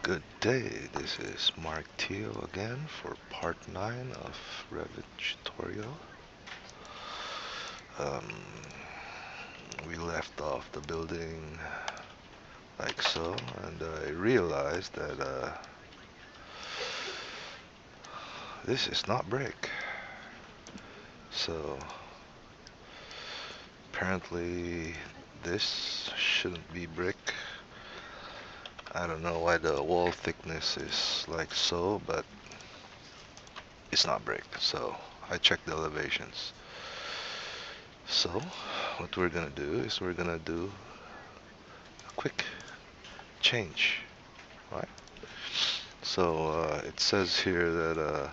Good day, this is Mark Teal again for part 9 of Revit tutorial. Um, we left off the building like so, and I realized that this is not brick. So apparently this shouldn't be brick. I don't know why the wall thickness is like so, but it's not brick. So I checked the elevations. So what we're gonna do is we're gonna do a quick change, right? So it says here that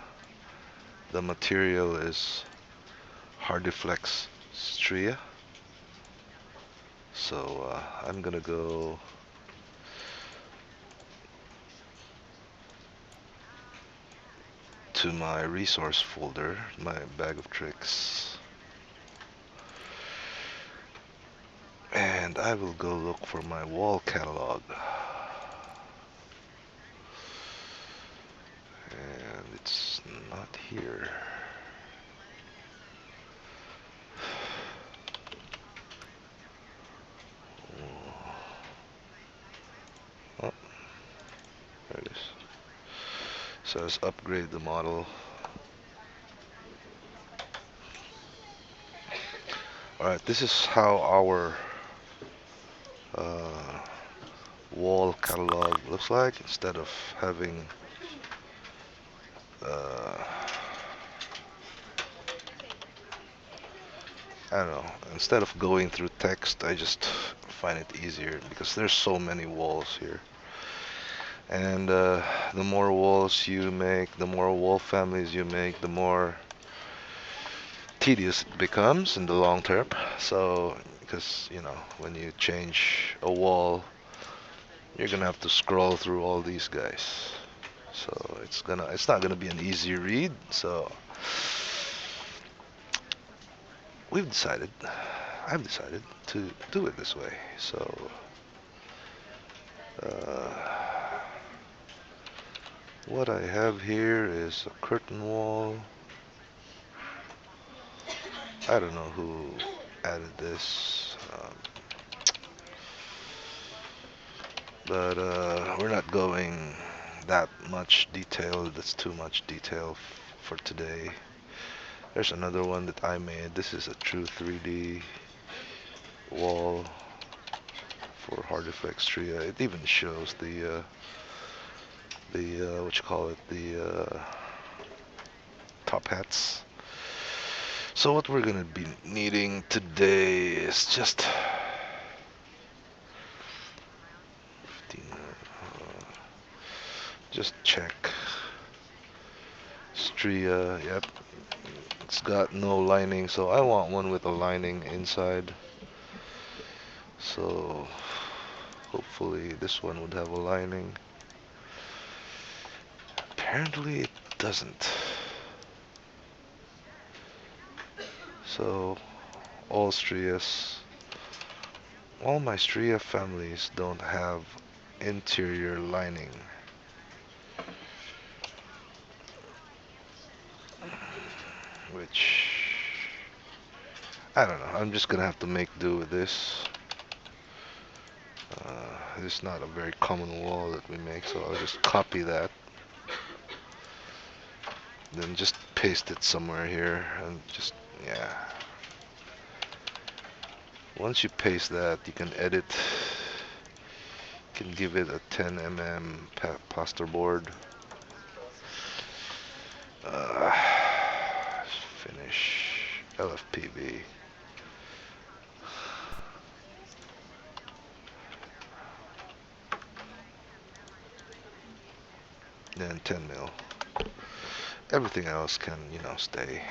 the material is Hardiflex Stria. So I'm gonna go to my resource folder, my bag of tricks, and I will go look for my wall catalog. And it's not here. Oh, there it is. So let's upgrade the model. Alright, this is how our uh, wall catalog looks like. Instead of having uh, I don't know, instead of going through text, I just find it easier because there's so many walls here. And the more walls you make, the more wall families you make, the more tedious it becomes in the long term. So, because you know, when you change a wall, you're gonna have to scroll through all these guys. So it's not gonna be an easy read. So we've decided, I've decided to do it this way. So uh, what I have here is a curtain wall. I don't know who added this, but we're not going that much detail. That's too much detail for today. There's another one that I made. This is a true 3D wall for Hardiflex Tria. It even shows the what you call it, the top hats. So what we're gonna be needing today is just check Stria. Yep, it's got no lining, so I want one with a lining inside. So hopefully this one would have a lining. Apparently it doesn't. So all Strias, all my Stria families don't have interior lining. Which I don't know. I'm just gonna have to make do with this. This is not a very common wall that we make, so I'll just copy that. Then just paste it somewhere here and just, yeah. Once you paste that, you can edit. You can give it a 10 mm plasterboard. Uh, Finish LFPB. Then 10 mil. Everything else can, you know, stay.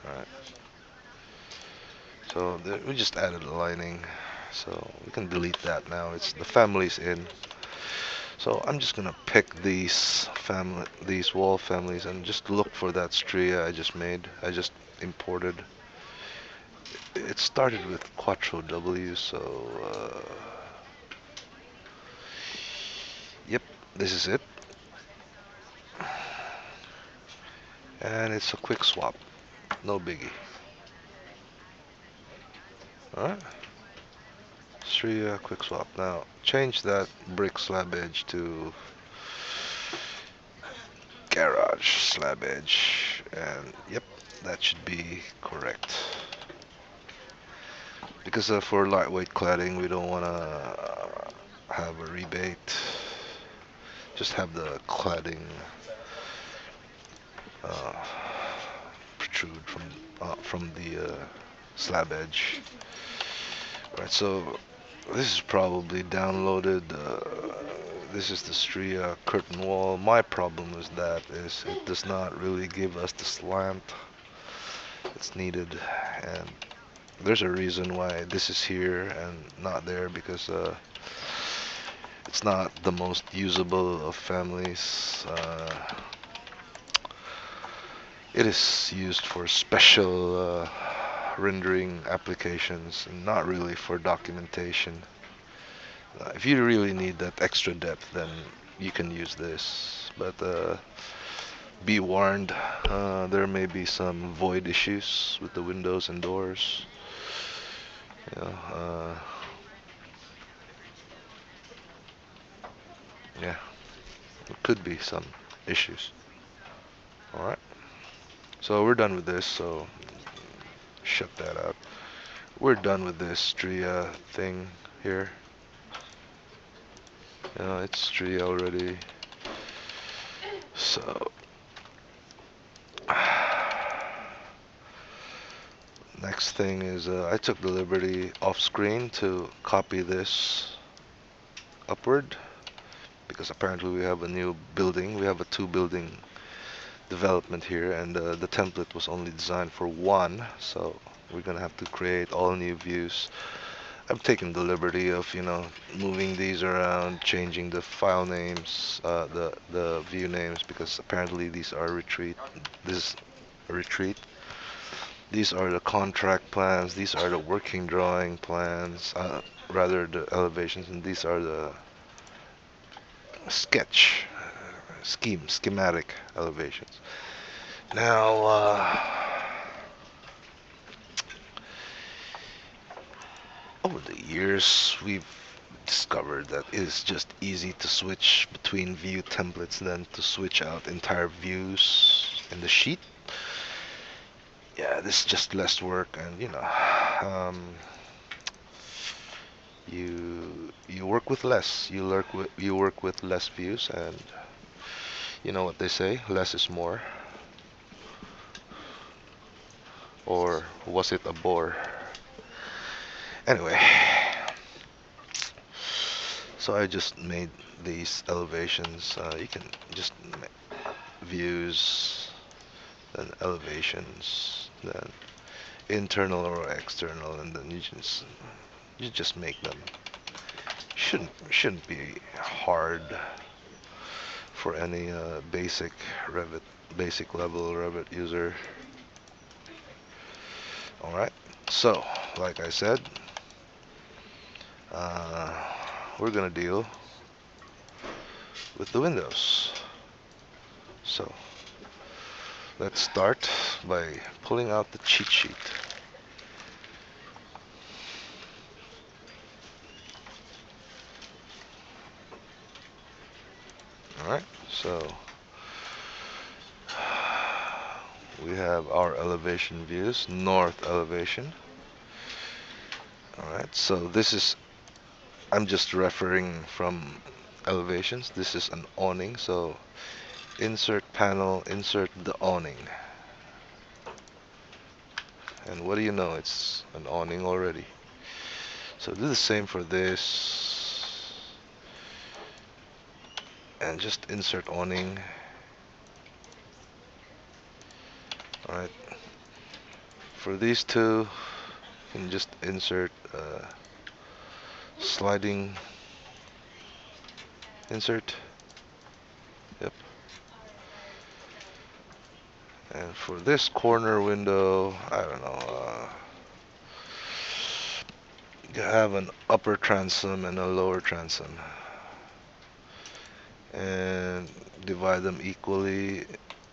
Alright. So we just added a lining. So we can delete that now. It's the family's in. So I'm just gonna pick these wall families, and just look for that stria I just made. I just imported. It started with Quattro W, so yep, this is it, and it's a quick swap, no biggie. All right, stria quick swap. Now change that brick slab edge to garage slab edge, and yep, that should be correct. Because for lightweight cladding, we don't want to have a rebate. Just have the cladding uh, protrude from the slab edge. Right, so this is probably downloaded. This is the Stria curtain wall. My problem with that is it does not really give us the slant that's needed, and there's a reason why this is here and not there, because it's not the most usable of families. It is used for special rendering applications and not really for documentation. If you really need that extra depth, then you can use this. But be warned, there may be some void issues with the windows and doors. You know, yeah, there could be some issues. All right. So we're done with this. So shut that out. We're done with this Stria thing here. It's Stria already. So next thing is I took the liberty off screen to copy this upward, because apparently we have a new building. We have a 2 building development here, and the template was only designed for 1, so we're gonna have to create all new views. I'm taking the liberty of, moving these around, changing the file names, the view names, because apparently these are retreat. This is a retreat. These are the contract plans. These are the working drawing plans, rather the elevations, and these are the schematic elevations. Now, over the years, we've discovered that it's just easy to switch between view templates than to switch out entire views in the sheet. Yeah, this is just less work, and you work with less. You work with less views, and you know what they say: less is more. Or was it a bore? Anyway, so I just made these elevations. You can just views, then elevations, then internal or external, and then you just make them. Shouldn't be hard for any basic level Revit user. All right. So, like I said, we're gonna deal with the windows. So let's start by pulling out the cheat sheet. Alright, so we have our elevation views, north elevation. Alright, so I'm just referring from elevations. This is an awning, so insert panel, insert the awning. And what do you know, it's an awning already. So do the same for this, and just insert awning. Alright, for these two, you can just insert sliding insert. Yep. And for this corner window, I don't know, you have an upper transom and a lower transom. And divide them equally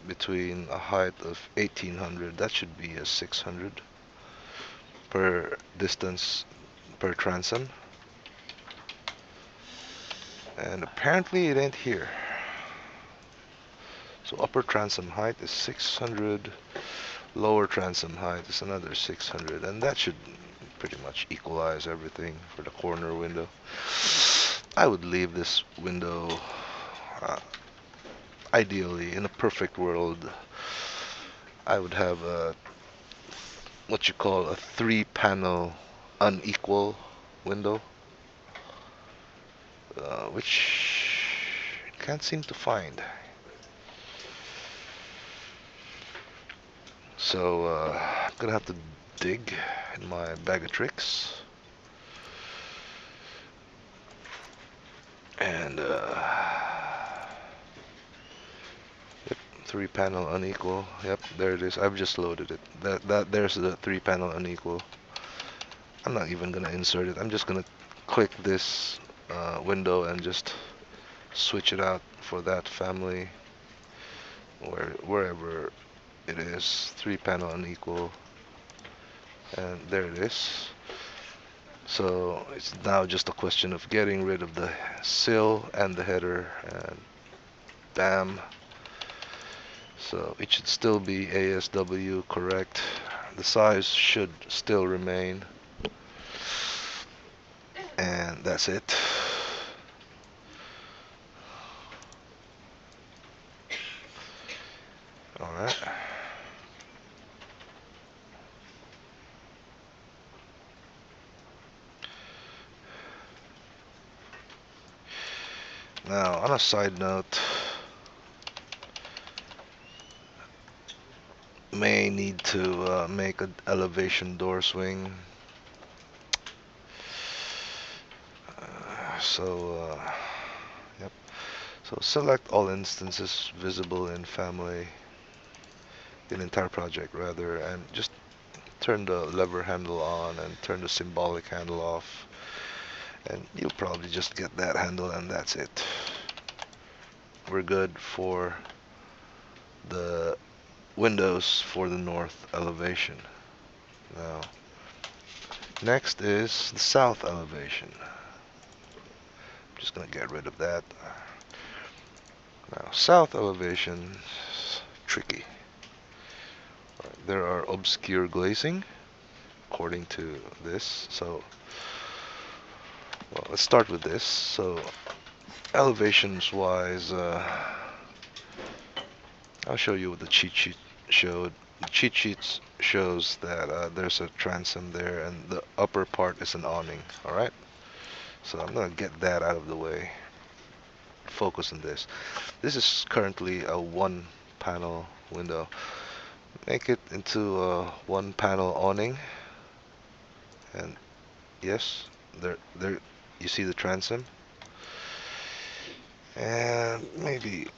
between a height of 1800. That should be a 600 per distance per transom. And apparently it ain't here. So upper transom height is 600, lower transom height is another 600, and that should pretty much equalize everything for the corner window. I would leave this window, ideally, in a perfect world, I would have a what you call a 3-panel unequal window, which can't seem to find. So I'm gonna have to dig in my bag of tricks and yep, 3-panel unequal. Yep, there it is. I've just loaded it. There's the 3-panel unequal. I'm not even gonna insert it. I'm just gonna click this window and just switch it out for that family, wherever it is. 3-panel unequal, and there it is. So it's now just a question of getting rid of the sill and the header, and bam. So it should still be ASW correct. The size should still remain, and that's it. Alright. Now, on a side note, may need to make an elevation door swing. Yep. So select all instances visible in family, in entire project rather, and just turn the lever handle on and turn the symbolic handle off, and you'll probably just get that handle, and that's it. We're good for the windows for the north elevation. Now, next is the south elevation. I'm just gonna get rid of that. Now, south elevation is tricky. There are obscure glazing, according to this. So, well, let's start with this. So, elevations wise, I'll show you what the cheat sheet showed. The cheat sheet shows that there's a transom there, and the upper part is an awning. All right. So I'm gonna get that out of the way. Focus on this. This is currently a 1-panel window. Make it into a 1-panel awning, and yes, there. You see the transom, and maybe,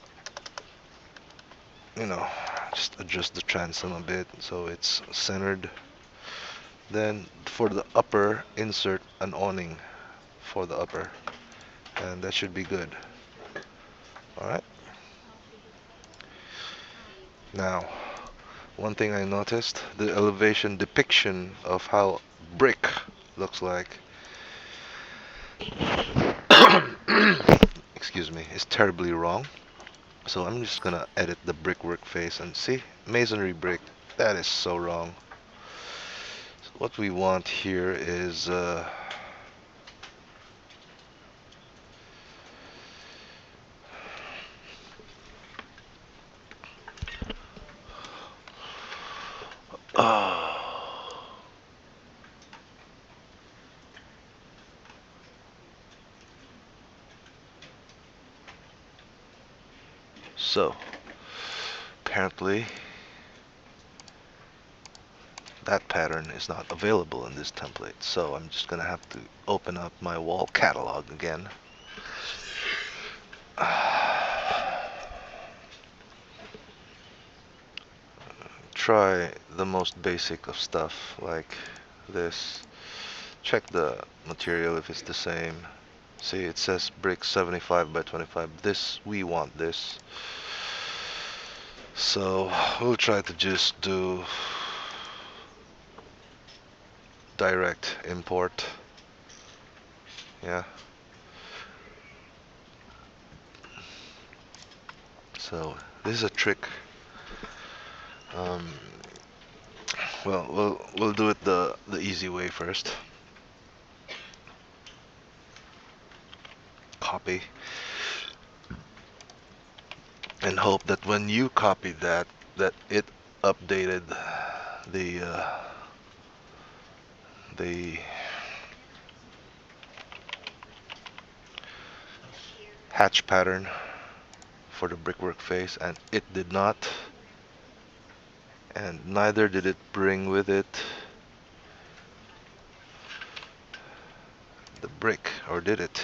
you know, just adjust the transom a bit so it's centered. Then for the upper, insert an awning for the upper, and that should be good. Alright. Now, one thing I noticed, the elevation depiction of how brick looks like excuse me, is terribly wrong. So I'm just gonna edit the brickwork face, and see, masonry brick, that is so wrong. So what we want here is so apparently that pattern is not available in this template, so I'm just gonna have to open up my wall catalog again. try the most basic of stuff like this. Check the material if it's the same. See, it says brick 75 by 25. We want this. So we'll try to just do direct import. Yeah. So this is a trick. Um, well, we'll do it the easy way first. Copy, and hope that when you copy that it updated the hatch pattern for the brickwork face, and it did not, and neither did it bring with it the brick, or did it?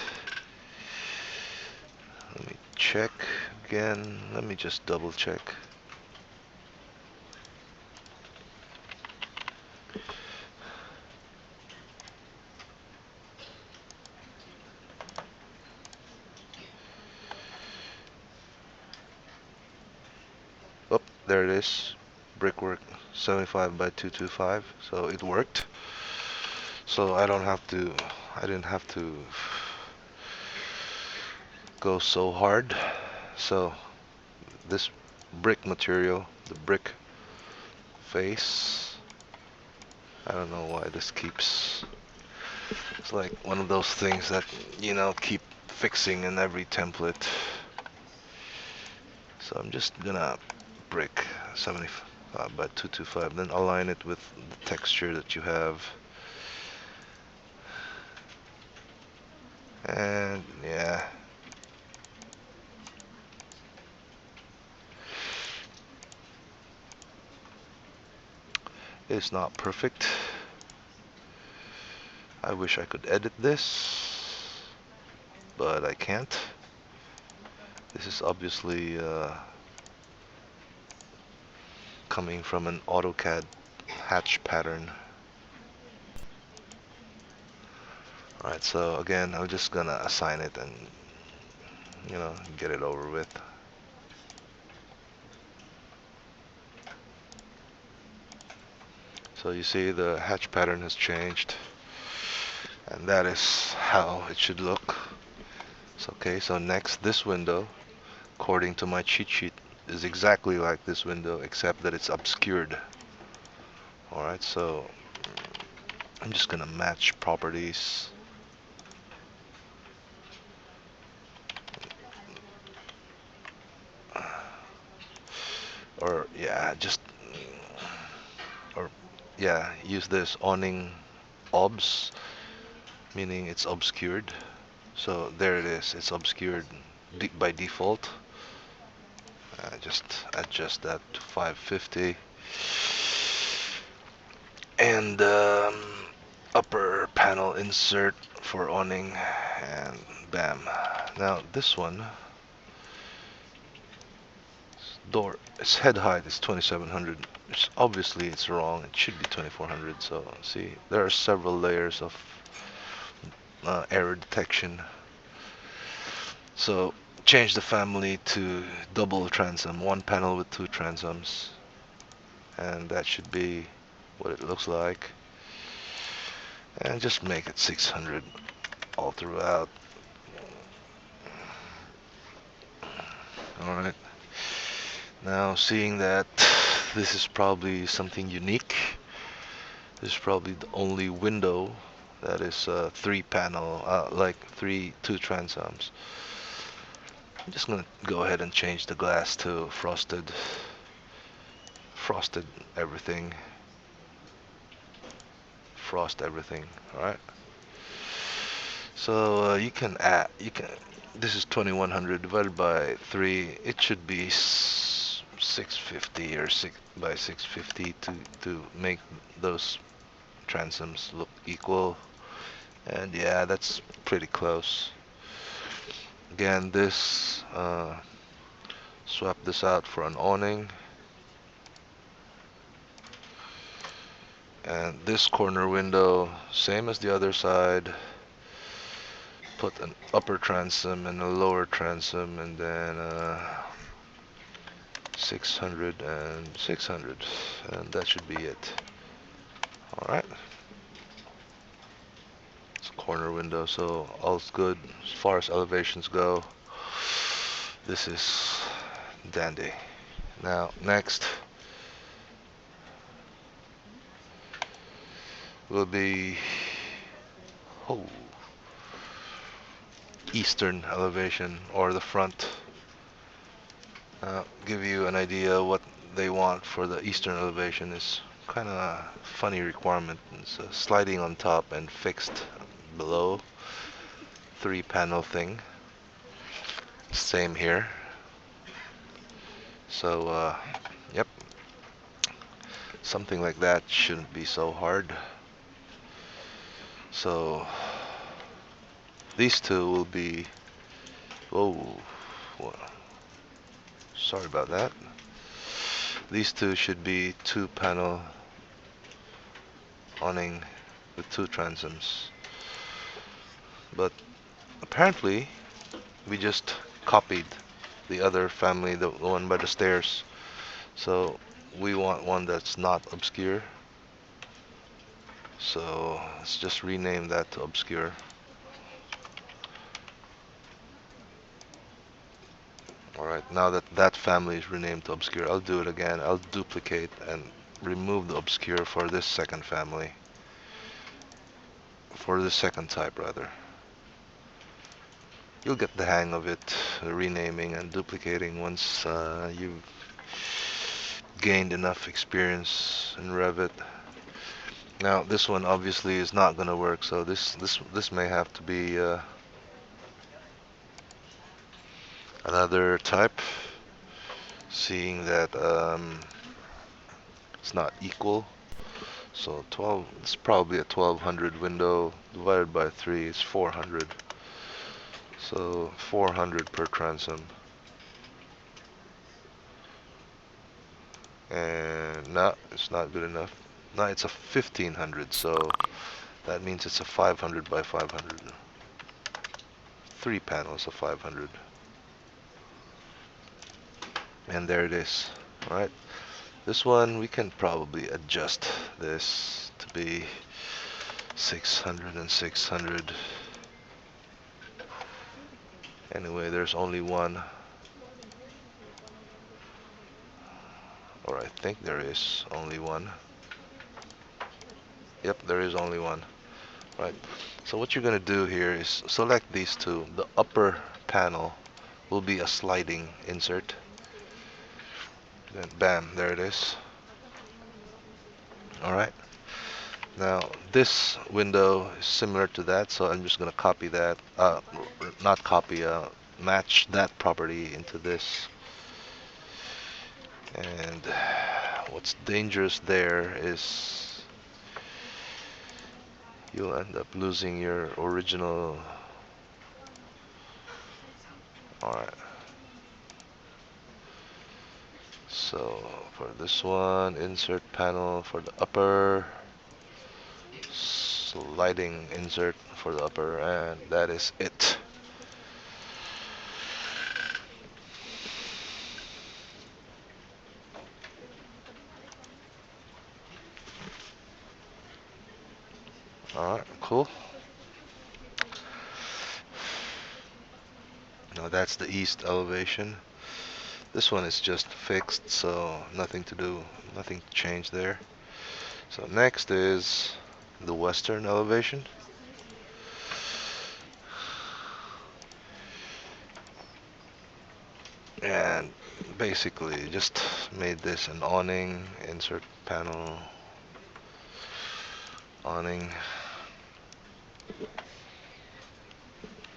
Let me check again. Let me just double check. Oh, there it is. Brickwork 75 by 225. So it worked. So I didn't have to go so hard. So this brick material, the brick face, I don't know why this keeps, it's like one of those things that, you know, keep fixing in every template. So I'm just gonna brick 75 by 225, then align it with the texture that you have. And yeah, it's not perfect. I wish I could edit this, but I can't. This is obviously coming from an AutoCAD hatch pattern. Alright, so again, I'm just gonna assign it and, you know, get it over with. So you see the hatch pattern has changed, and that is how it should look. So, okay, so next, this window, according to my cheat sheet, is exactly like this window, except that it's obscured. Alright, so I'm just gonna match properties. Or yeah, use this awning obs, meaning it's obscured. So there it is, it's obscured by default. Just adjust that to 550. And upper panel insert for awning, and bam. Now this one, door, its head height is 2700. Obviously it's wrong, it should be 2400. So see, there are several layers of error detection. So change the family to double transom, one panel with two transoms, and that should be what it looks like. And just make it 600 all throughout. Alright, now seeing that this is probably something unique, this is probably the only window that is three panel, like two transoms. I'm just gonna go ahead and change the glass to frosted everything, frost everything. Alright, so this is 2100 divided by 3, it should be 650 or 6 by 650 to make those transoms look equal. And yeah, that's pretty close. Again, this swap this out for an awning. And this corner window, same as the other side, put an upper transom and a lower transom, and then 600 and 600, and that should be it. Alright, it's a corner window, so all's good as far as elevations go. This is dandy. Now next will be oh, eastern elevation, or the front. Give you an idea what they want for the eastern elevation. Is kind of a funny requirement. It's sliding on top and fixed below, 3-panel thing. Same here. So yep, something like that shouldn't be so hard. So these two will be, whoa, sorry about that. These two should be 2-panel awning with 2 transoms. But apparently we just copied the other family, the one by the stairs. So we want one that's not obscure. So let's just rename that to obscure. Alright, now that that family is renamed to obscure, I'll do it again. I'll duplicate and remove the obscure for this second family. For the second type, rather. You'll get the hang of it, renaming and duplicating, once you've gained enough experience in Revit. Now this one obviously is not gonna work, so this may have to be another type, seeing that it's not equal. So 12, it's probably a 1200 window divided by 3 is 400. So 400 per transom. And no, it's not good enough. No, it's a 1500, so that means it's a 500 by 500. 3 panels of 500. And there it is. Alright. This one we can probably adjust this to be 600 and 600. Anyway, there's only one. Or I think there is only one. Yep, there is only one. Right. So what you're going to do here is select these two. The upper panel will be a sliding insert. Then bam, there it is. Alright. Now this window is similar to that, so I'm just going to copy that. Not copy, match that property into this. And what's dangerous there is you'll end up losing your original. Alright. So for this one, insert panel for the upper, sliding insert for the upper, and that is it. Alright, cool. Now that's the east elevation. This one is just fixed, so nothing to do, nothing to change there. So next is the western elevation. And basically just made this an awning, insert panel, awning.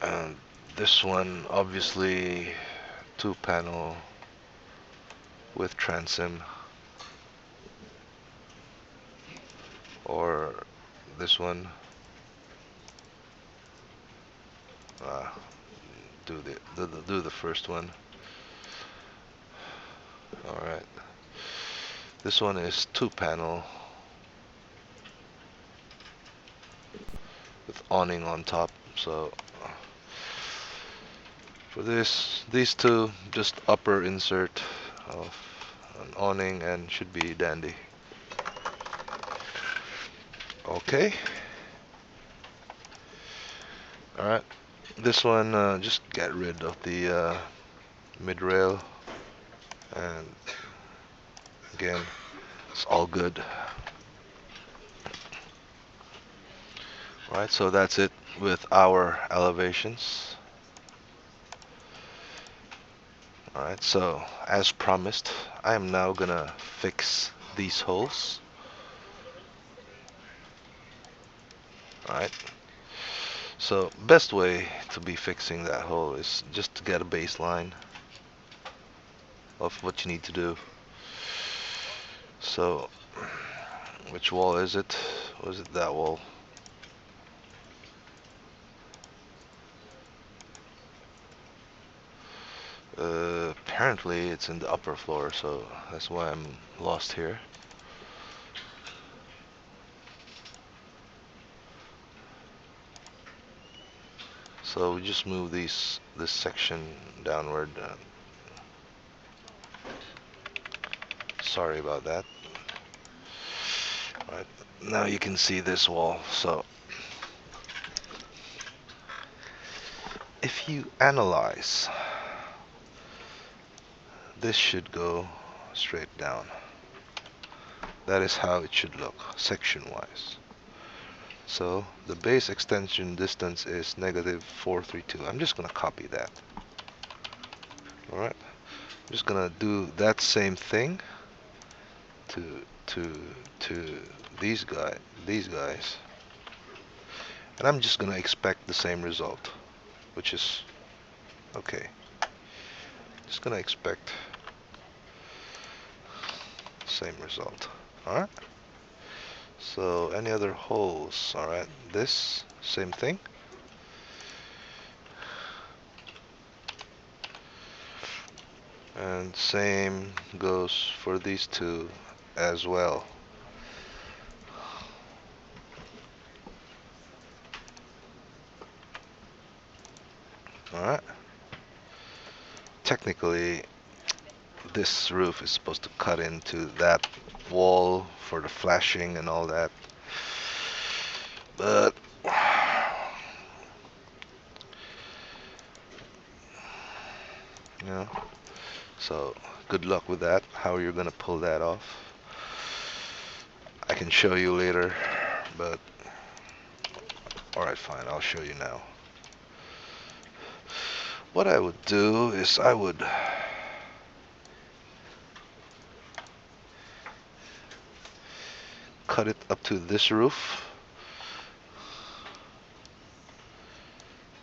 And this one obviously 2-panel with transom, or this one do the first one. Alright, this one is 2-panel awning on top. So for these two, just upper insert of an awning and should be dandy. Okay. Alright. This one, just get rid of the mid rail, and again, it's all good. Alright, so that's it with our elevations. Alright, so as promised, I am now gonna fix these holes. Alright, so best way to be fixing that hole is just to get a baseline of what you need to do. So, which wall is it? Was it that wall? Apparently it's in the upper floor, so that's why I'm lost here. So we just move this section downward. Sorry about that. Alright, now you can see this wall. So if you analyze, this should go straight down. That is how it should look, section wise. So the base extension distance is -432. I'm just gonna copy that. Alright, I'm just gonna do that same thing to these guys, and I'm just gonna expect the same result, which is okay. Just gonna expect the same result. Alright, so any other holes? Alright, this same thing. And same goes for these two as well. Alright. Technically, this roof is supposed to cut into that wall for the flashing and all that. But you know, so good luck with that, how you're gonna pull that off. I can show you later, but alright, fine, I'll show you now. What I would do is I would cut it up to this roof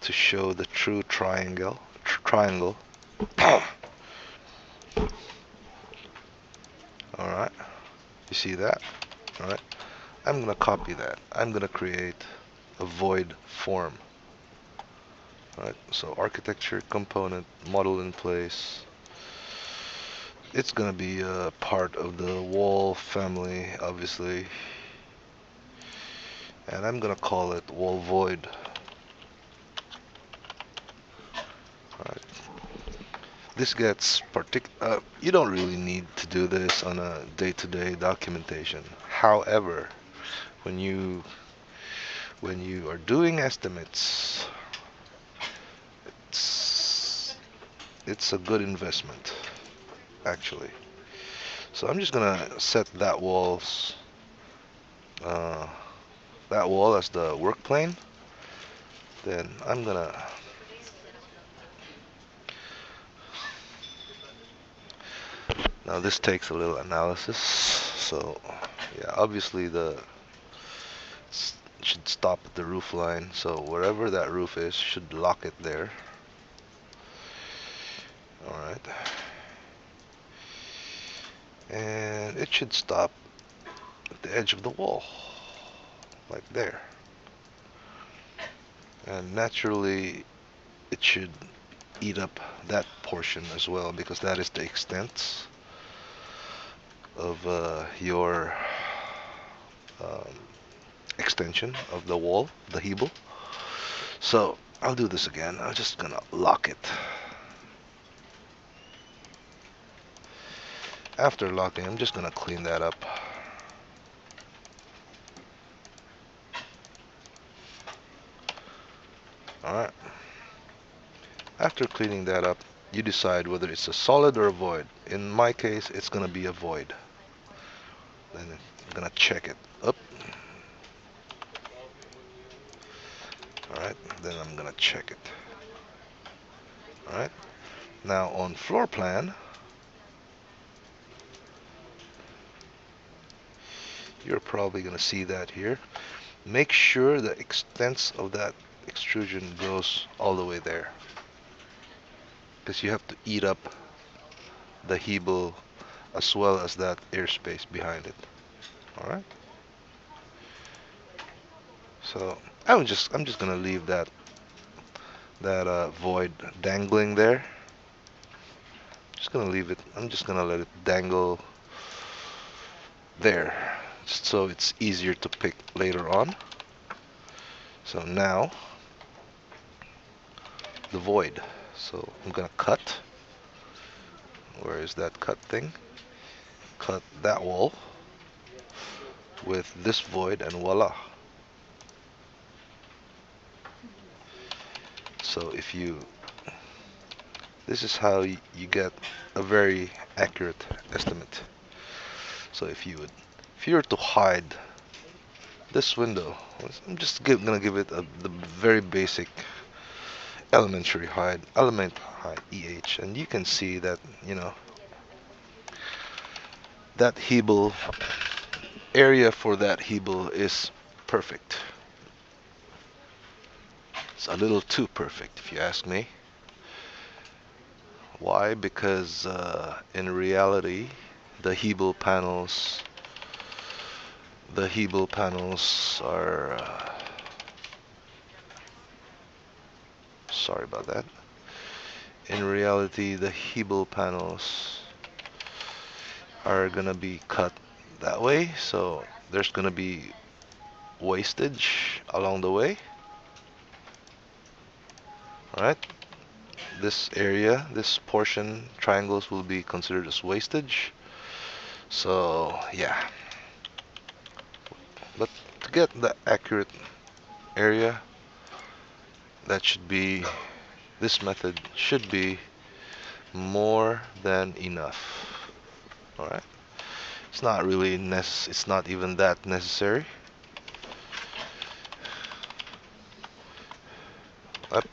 to show the true triangle. Alright, you see that? Alright, I'm gonna copy that. I'm gonna create a void form. Alright, so architecture component, model in place. It's gonna be a part of the wall family, obviously. And I'm gonna call it wall void. Alright. This gets you don't really need to do this on a day-to-day documentation. However, when you are doing estimates, it's a good investment, actually. So I'm just gonna set that wall as the work plane. Then I'm gonna now this takes a little analysis. So yeah, obviously should stop at the roof line. So wherever that roof is, should lock it there. Alright. And it should stop at the edge of the wall, like there. And naturally, it should eat up that portion as well, because that is the extent of your extension of the wall, the Hebel. So I'll do this again. I'm just gonna lock it. After locking, I'm just gonna clean that up. Alright. After cleaning that up, you decide whether it's a solid or a void. In my case, it's gonna be a void. Then I'm gonna check it up. Alright, then I'm gonna check it. Alright, now on floor plan, you're probably gonna see that here. Make sure the extent of that extrusion goes all the way there, because you have to eat up the Hebel as well as that airspace behind it. Alright, so I'm just gonna leave that void dangling there. Just gonna leave it. I'm just gonna let it dangle there, so it's easier to pick later on. So now the void. So I'm gonna cut. Where is that cut thing? Cut that wall with this void, and voila. So this is how you get a very accurate estimate. So if you were to hide this window, I'm just gonna give it the very basic elementary hide, element hide EH, and you can see that, that Hebel area for that Hebel is perfect. It's a little too perfect, if you ask me. Why? Because in reality, the Hebel panels are sorry about that. In reality, the Hebel panels are gonna be cut that way, so there's gonna be wastage along the way. Alright, this area, this portion, triangles will be considered as wastage. So yeah, but to get the accurate area, this method should be more than enough. Alright, it's not really it's not even that necessary. Up.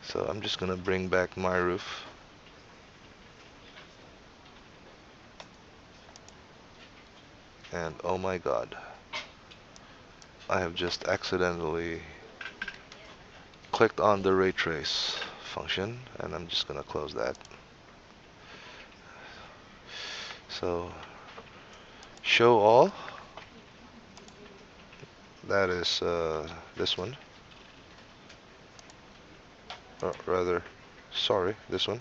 So I'm just gonna bring back my roof. And oh my god, I have just accidentally clicked on the ray trace function, and I'm just gonna close that. So show all, that is this one, or rather, sorry, this one.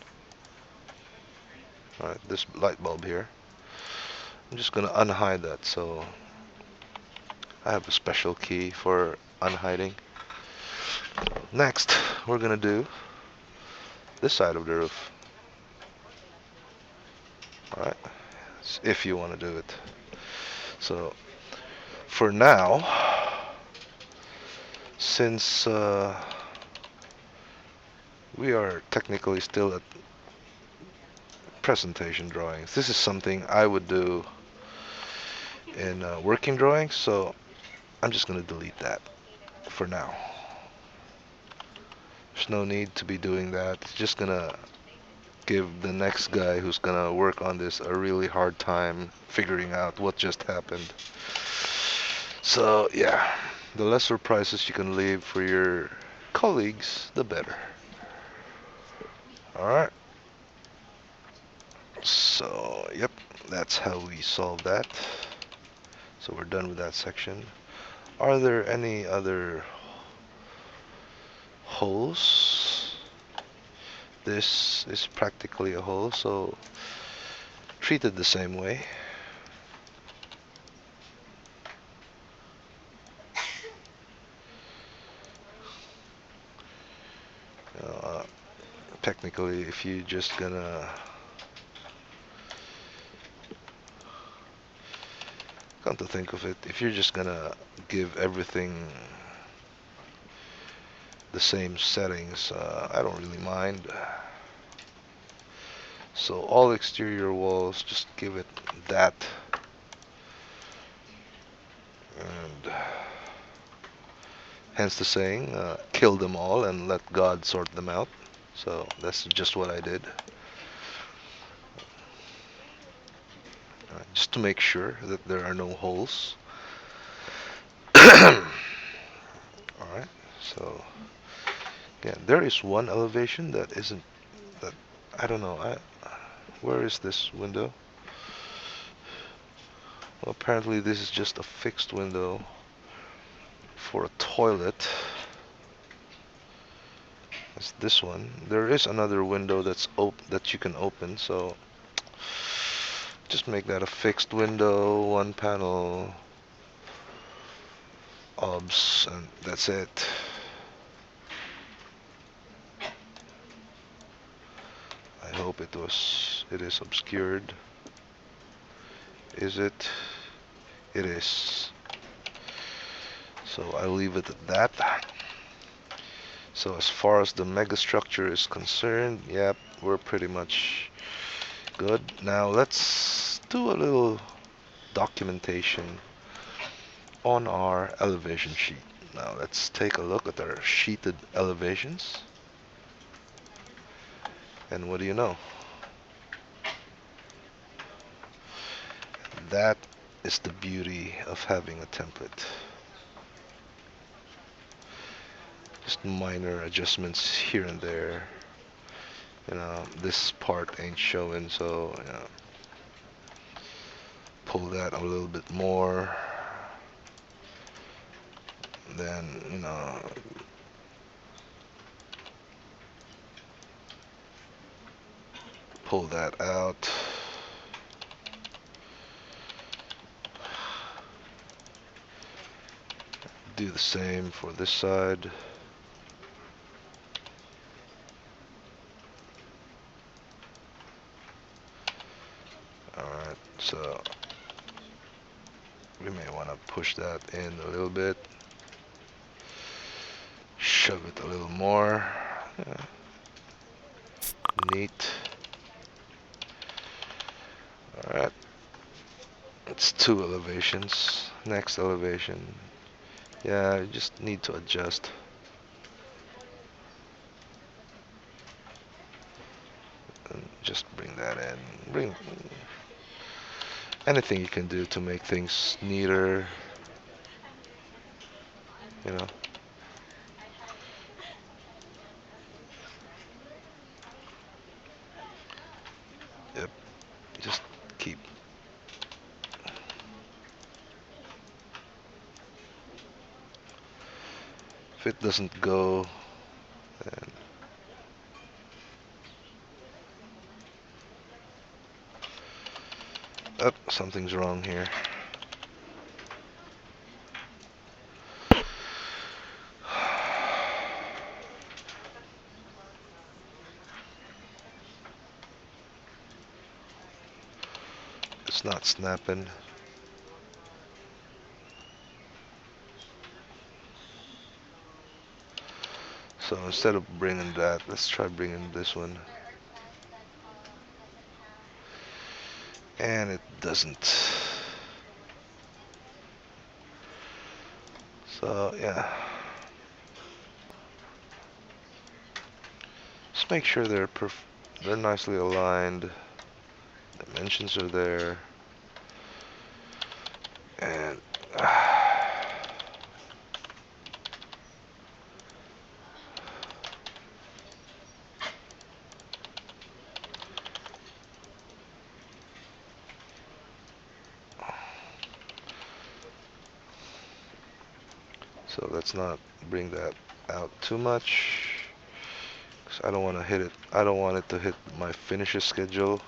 Alright, this light bulb here. I'm just gonna unhide that, so I have a special key for unhiding. Next, we're gonna do this side of the roof. Alright, if you want to do it. So, for now, since we are technically still at presentation drawings, this is something I would do in working drawings, so I'm just gonna delete that for now. There's no need to be doing that. It's just gonna give the next guy who's gonna work on this a really hard time figuring out what just happened. So yeah, the less surprises you can leave for your colleagues, the better. Alright, so yep, that's how we solve that. So we're done with that section. Are there any other holes? This is practically a hole, so treated the same way. basically, if you just gonna come to think of it, if you're just gonna give everything the same settings, I don't really mind. So all exterior walls, just give it that, and hence the saying, kill them all and let God sort them out. So that's just what I did, just to make sure that there are no holes. Alright, so yeah, there is one elevation that isn't, that I don't know, where is this window? Well, apparently this is just a fixed window for a toilet. That's this one. There is another window that you can open, so just make that a fixed window, one panel, obs, and that's it. I hope it is obscured. Is it? It is. So I'll leave it at that. So as far as the megastructure is concerned, yep, we're pretty much good. Now let's do a little documentation on our elevation sheet. Now let's take a look at our sheeted elevations. And what do you know? That is the beauty of having a template. Just minor adjustments here and there. This part ain't showing, so pull that a little bit more. Then, pull that out. Do the same for this side. Alright, so we may want to push that in a little bit. Shove it a little more. Yeah. Neat. Alright. It's two elevations. Next elevation. Yeah, you just need to adjust. And just bring that in. Bring anything you can do to make things neater. You know. Yep. Just keep. If it doesn't go, then something's wrong here. It's not snapping. So instead of bringing that, let's try bringing this one. And it doesn't. So yeah. Just make sure they're nicely aligned. Dimensions are there. And so let's not bring that out too much. 'Cause I don't want to hit it. I don't want it to hit my finishes schedule.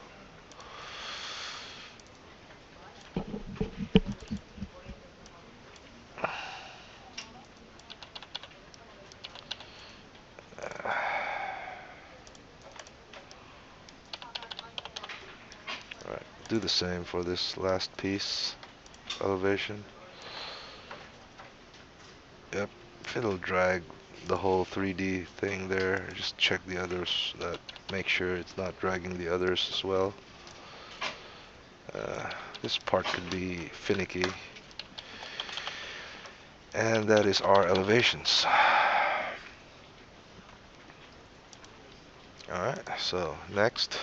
Do the same for this last piece, elevation. Yep, if it'll drag the whole 3D thing there, just check the others, that make sure it's not dragging the others as well. This part could be finicky. And that is our elevations. Alright, so next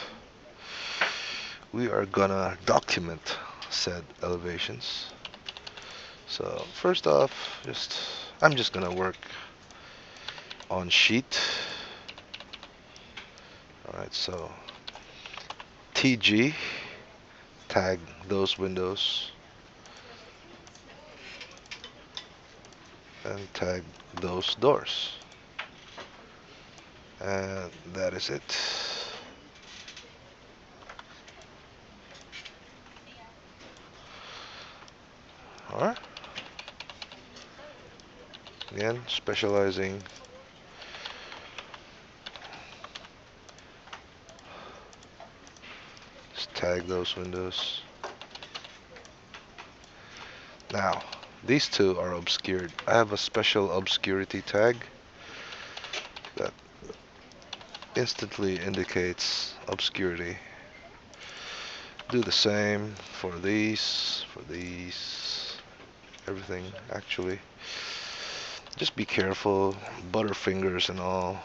we are gonna document said elevations. So first off, I'm just gonna work on sheet. Alright, so TG, tag those windows and tag those doors, and that is it. Alright, again specializing. Just tag those windows. Now these two are obscured. I have a special obscurity tag that instantly indicates obscurity. Do the same for these, everything actually. Just be careful, butterfingers and all.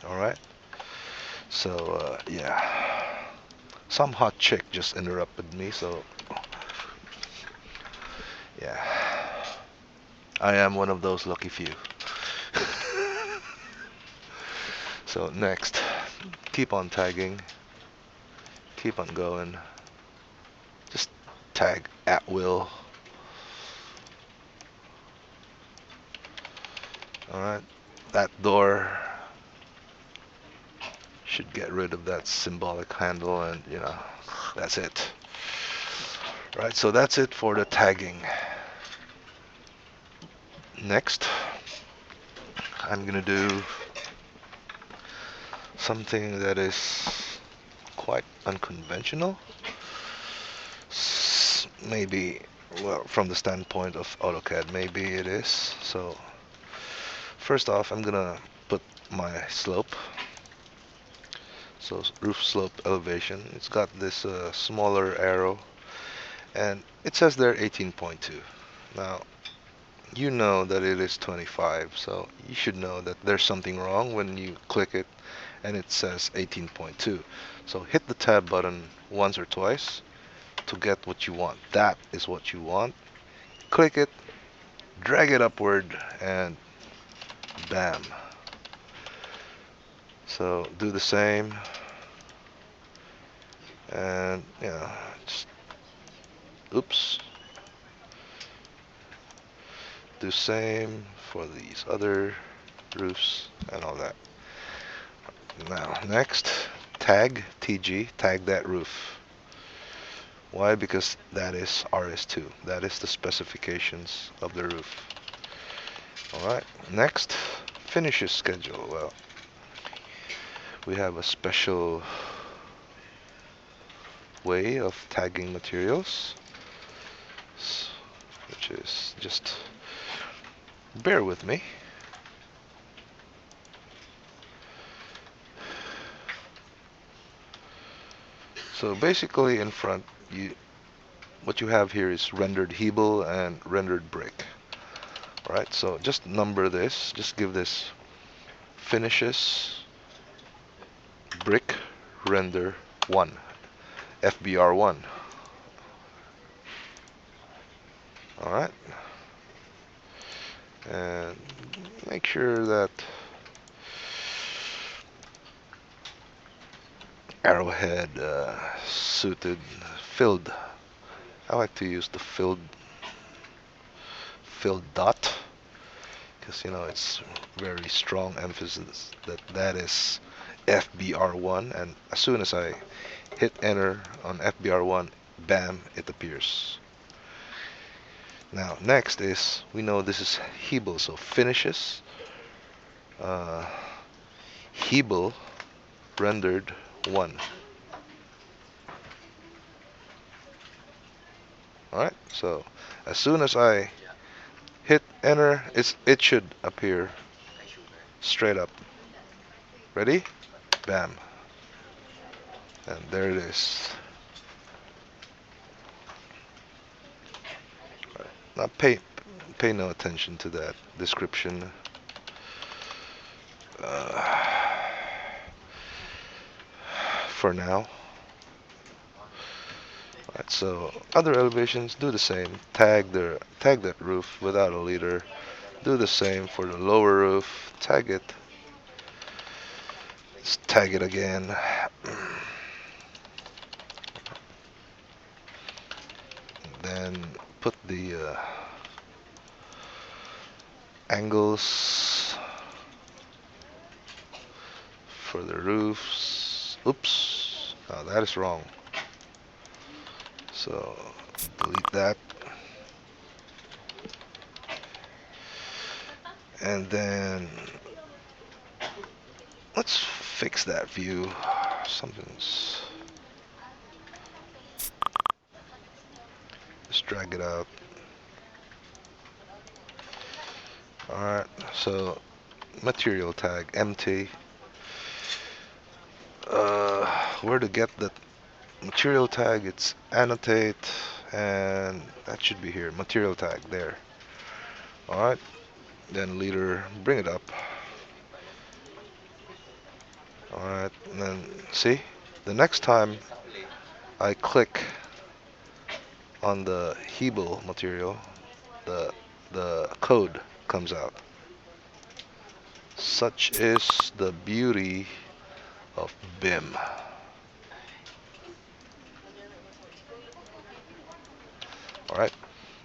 Alright, so yeah, some hot chick just interrupted me, so yeah, I am one of those lucky few. So next, keep on tagging, keep on going, just tag at will. Alright, that door should get rid of that symbolic handle, and you know, that's it. Right, so that's it for the tagging. Next, I'm gonna do something that is quite unconventional. Maybe, well, from the standpoint of AutoCAD, maybe it is. So, first off, I'm gonna put my slope. So, roof slope elevation. It's got this smaller arrow, and it says there 18.2. Now, you know that it is 25, so you should know that there's something wrong when you click it and it says 18.2. So hit the tab button once or twice to get what you want. That is what you want. Click it, drag it upward, and bam. So do the same, and yeah, just oops. Do same for these other roofs and all that. Now next, tag TG, tag that roof. Why? Because that is RS2. That is the specifications of the roof. Alright, next, finishes schedule. Well, we have a special way of tagging materials, which is just bear with me. So basically in front, what you have here is rendered Hebel and rendered brick. Alright, so just number this, just give this finishes brick render 1, FBR1. Alright, and make sure that arrowhead suited filled. I like to use the filled dot, because you know it's very strong emphasis that is FBR1, and as soon as I hit enter on FBR1, bam, it appears. Now next is, we know this is Hebel, so finishes, uh, Hebel rendered 1. Alright, so as soon as I hit enter, it should appear straight up. Ready? Bam. And there it is. Now pay no attention to that description. For now. Alright, so other elevations do the same. Tag that roof without a leader. Do the same for the lower roof. Tag it. Let's tag it again. Then put the angles for the roofs. Oops, oh, that is wrong. So delete that. And then let's fix that view. Something's... Just drag it out. Alright, so material tag empty. Where to get the material tag? It's annotate, and that should be here. Material tag there. Alright, then leader, bring it up. Alright, and then see, the next time I click on the Hebel material, the code comes out. Such is the beauty of BIM. Alright,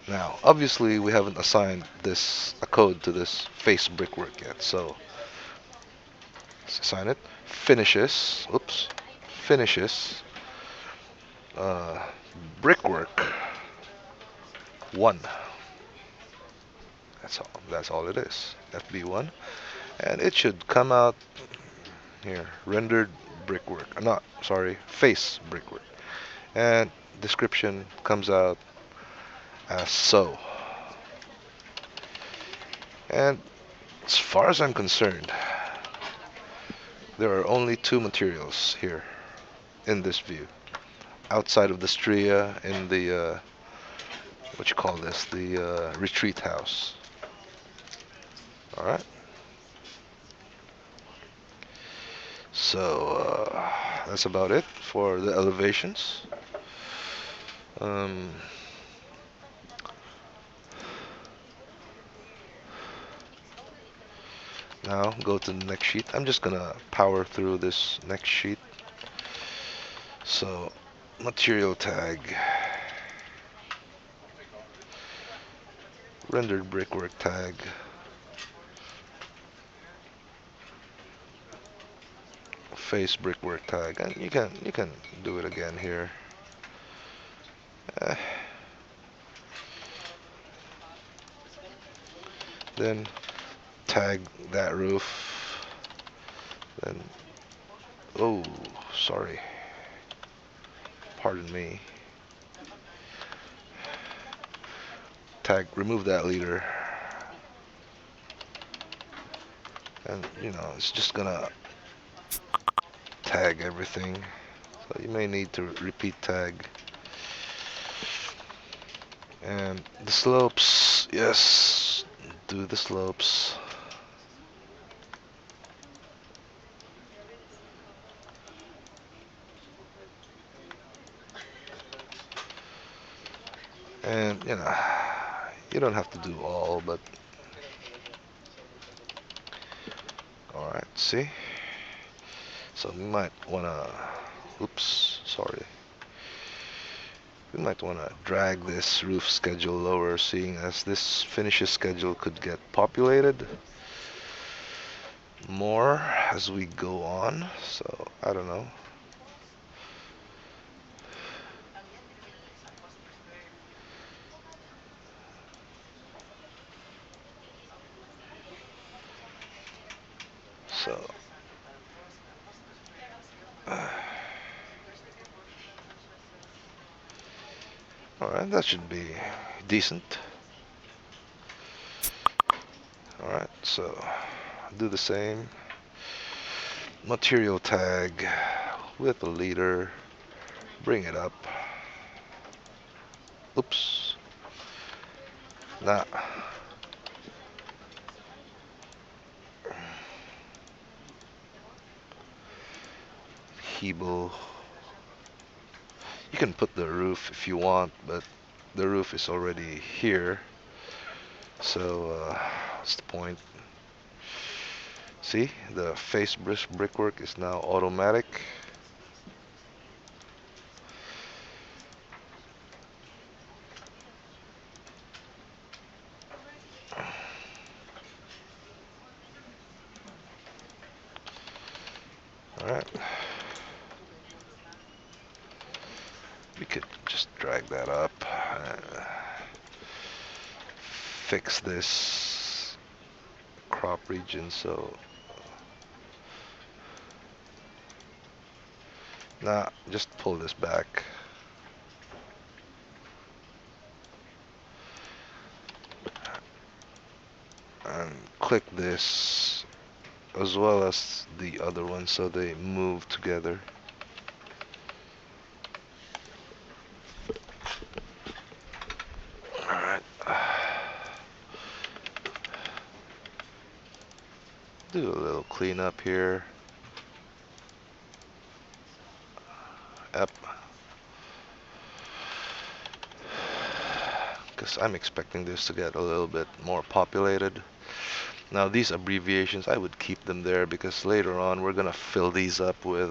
now obviously we haven't assigned a code to this face brickwork yet, so let's assign it. Finishes, oops, finishes, brickwork 1. That's all it is. FB1, and it should come out here, rendered brickwork. Not sorry, face brickwork, and description comes out as so. And as far as I'm concerned, there are only 2 materials here in this view, outside of the stria in the what you call this, the retreat house. Alright, so that's about it for the elevations. Now go to the next sheet. I'm just gonna power through this next sheet. So material tag, rendered brickwork tag, face brickwork tag, and you can do it again here. Then tag that roof. Then, oh, sorry. Pardon me. Tag, remove that leader. And, it's just gonna tag everything. So you may need to repeat tag. And the slopes, yes, do the slopes. And, you don't have to do all, but alright, see? So we might wanna, oops, sorry. We might wanna drag this roof schedule lower, seeing as this finishes schedule could get populated. more as we go on, so I don't know. So alright, that should be decent. Alright, so do the same. Material tag with a leader. Bring it up. Oops. Nah. Hebel. You can put the roof if you want, but the roof is already here. So, what's the point? See, the face brickwork is now automatic. Alright. We could just drag that up. Fix this crop region so... Nah, just pull this back. And click this as well as the other one so they move together. Alright. Do a little cleanup here. Yep. Because I'm expecting this to get a little bit more populated. Now these abbreviations, I would keep them there because later on we're gonna fill these up with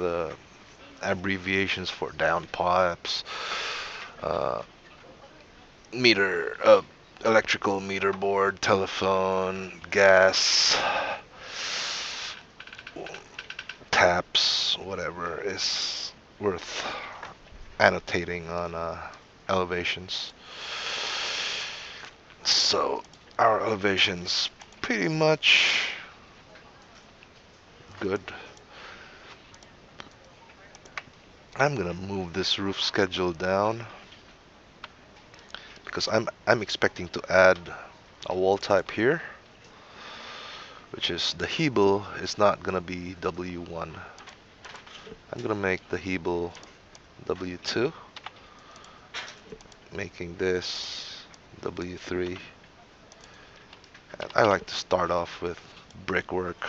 abbreviations for down pipes, uh, meter, electrical meter board, telephone, gas, taps, whatever is worth annotating on elevations. So our elevations pretty much good. I'm gonna move this roof schedule down because I'm expecting to add a wall type here, which is the Hebel is not gonna be W1. I'm gonna make the Hebel W2, making this W3. And I like to start off with brickwork.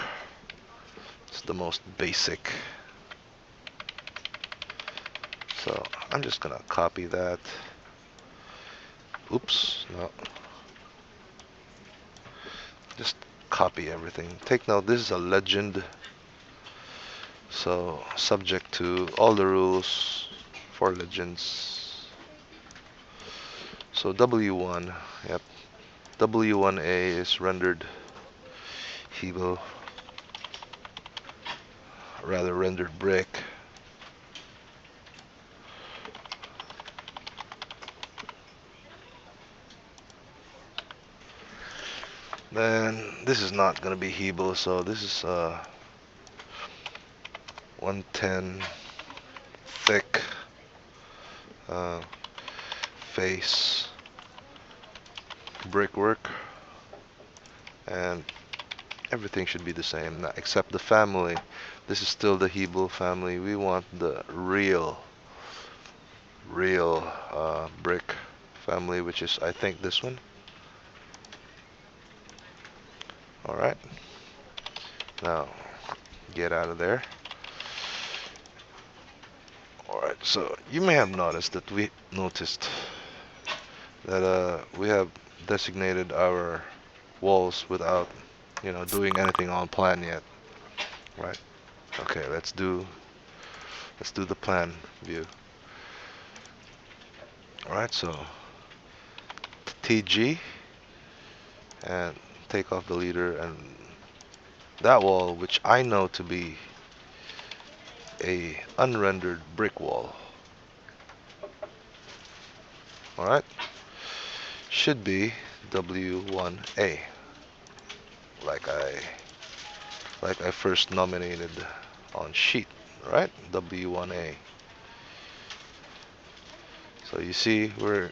It's the most basic. So I'm just gonna copy that. Oops, no. Just copy everything. Take note, this is a legend. So subject to all the rules for legends. So W1, yep. W1A is rendered Hebel, rather rendered brick. Then this is not gonna be Hebel, so this is 110 thick face brickwork, and everything should be the same except the family. This is still the Hebel family. We want the real brick family, which is I think this one. Alright, now get out of there. Alright, so you may have noticed that we have designated our walls without doing anything on plan yet, right? Okay, let's do the plan view. Alright, so TG and take off the leader and that wall, which I know to be a unrendered brick wall, alright, should be W1A, like I first nominated on sheet, right? W1A. So you see, we're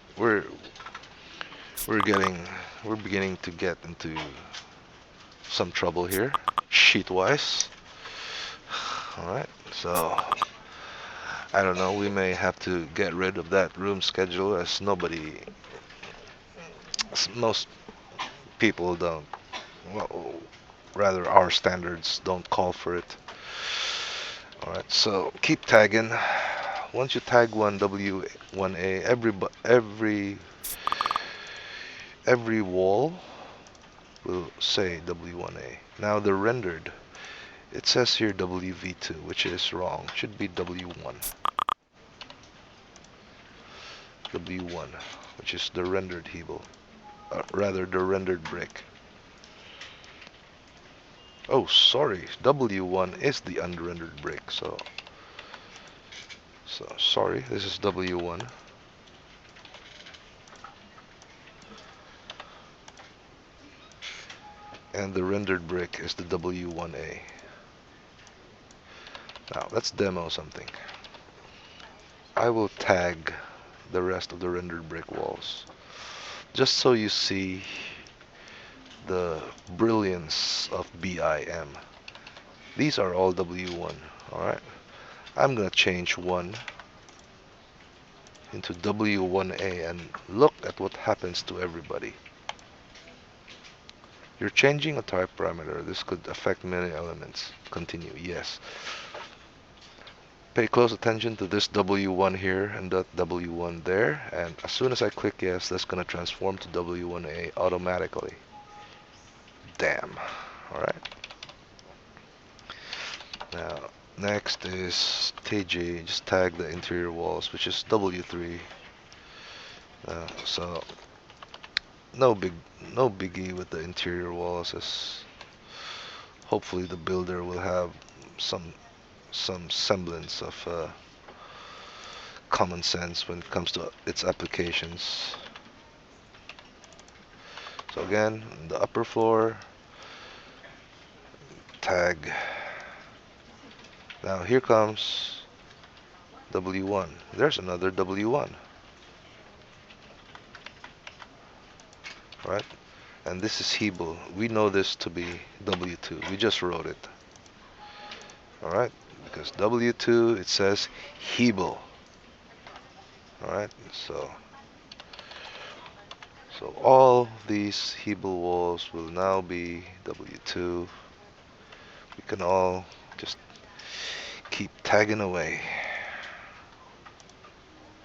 getting we're beginning to get into some trouble here, sheet-wise. All right, so I don't know. We may have to get rid of that room schedule, as most people don't. Well, rather, our standards don't call for it. All right, so keep tagging. Once you tag one W1A, every wall will say W1A. Now the rendered, it says here WV2, which is wrong. It should be W1. W1, which is the rendered Hebel. Rather, the rendered brick. Oh, sorry. W1 is the unrendered brick. So sorry. This is W1. And the rendered brick is the W1A. Now, let's demo something. I will tag the rest of the rendered brick walls, just so you see the brilliance of BIM. These are all W1, alright? I'm gonna change 1 into W1A and look at what happens to everybody. You're changing a type parameter. This could affect many elements. Continue, yes. Pay close attention to this W1 here and that W1 there, and as soon as I click yes, that's gonna transform to W1A automatically. Damn. Alright. Now, next is TG. Just tag the interior walls, which is W3. So no biggie with the interior walls, as hopefully the builder will have some semblance of common sense when it comes to its applications. So again, the upper floor, tag. Now here comes W1. There's another W1. Right? And this is Hebel. We know this to be W2. We just wrote it. Alright? Because W2, it says Hebel. Alright? So all these Hebel walls will now be W2. We can all just keep tagging away.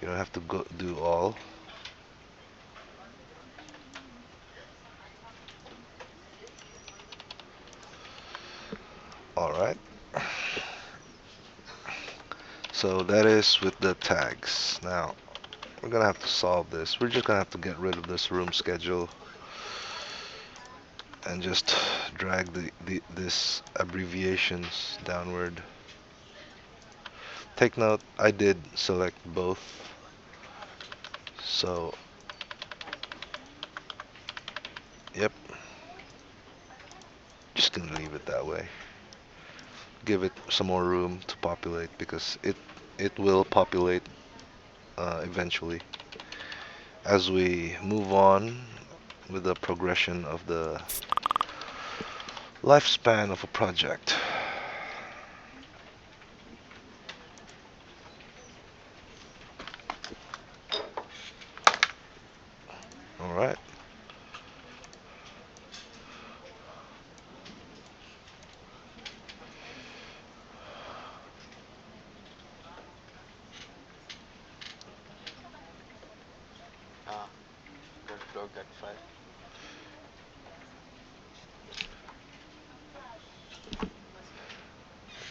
You don't have to go do all. Alright. So that is with the tags. Now, we're gonna have to solve this. We're just gonna have to get rid of this room schedule and just drag this abbreviations downward. Take note, I did select both. So, yep. Just gonna leave it that way. Give it some more room to populate, because it will populate eventually as we move on with the progression of the lifespan of a project. All right.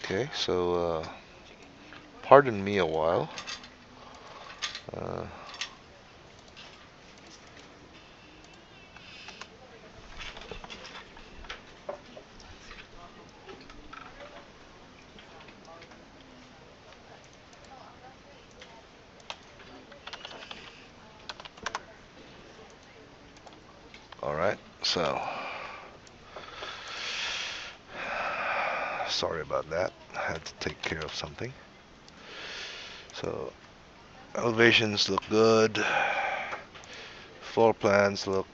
Okay, so pardon me a while. Uh, So, sorry about that. I had to take care of something. So, elevations look good. Floor plans look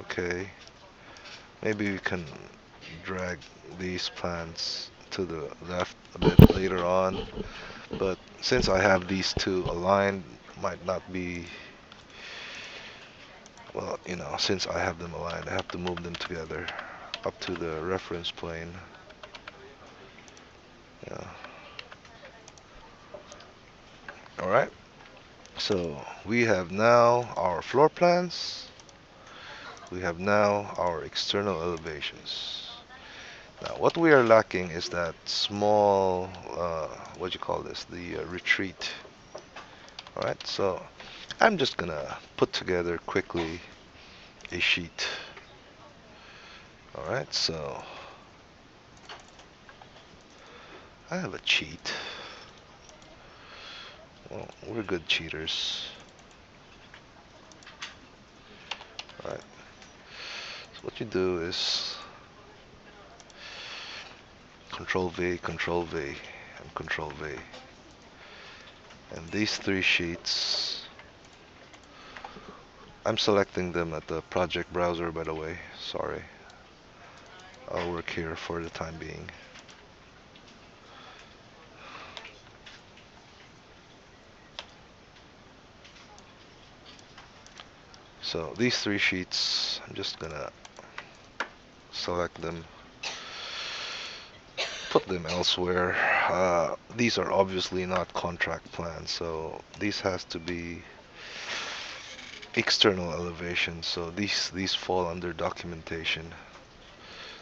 okay. Maybe we can drag these plans to the left a bit later on. But since I have these two aligned, might not be, well, since I have them aligned, I have to move them together up to the reference plane. Yeah. Alright, so we have now our floor plans. We have now our external elevations. Now, what we are lacking is that small, what do you call this? The retreat. Alright, so I'm just gonna put together quickly a sheet. Alright, so I have a cheat. Well, we're good cheaters. Alright, so what you do is Control V, Control V, and Control V. And these three sheets, I'm selecting them at the project browser, by the way. Sorry. I'll work here for the time being. So these three sheets, I'm just gonna select them, put them elsewhere. These are obviously not contract plans, so these has to be external elevation. So these fall under documentation.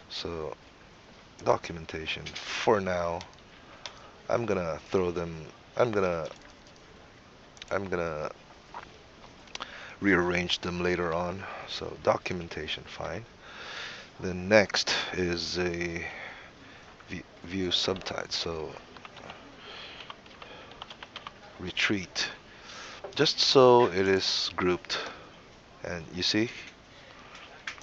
So documentation for now. I'm gonna throw them. I'm gonna rearrange them later on. So documentation, fine. Then next is a view subtype. So retreat, just so it is grouped. And you see,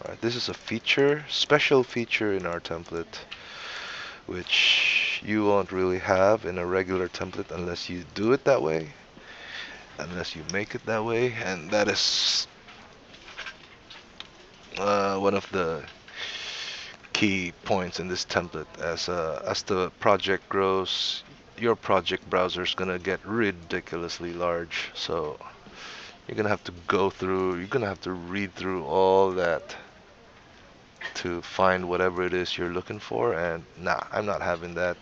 right, this is a feature, special feature in our template, which you won't really have in a regular template unless you do it that way, unless you make it that way. And that is one of the key points in this template. As the project grows, your project browser is gonna get ridiculously large, so you're gonna have to read through all that to find whatever it is you're looking for, and nah, I'm not having that.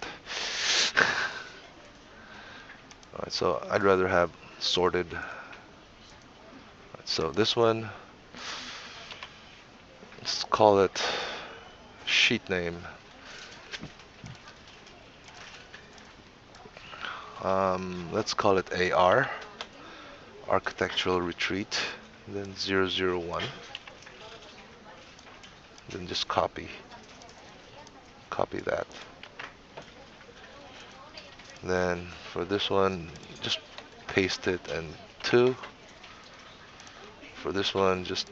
Alright, so I'd rather have sorted. Right, so this one, let's call it sheet name. Let's call it AR, Architectural Retreat, then 001. Then just copy that. Then for this one, just paste it, and 2. For this one, just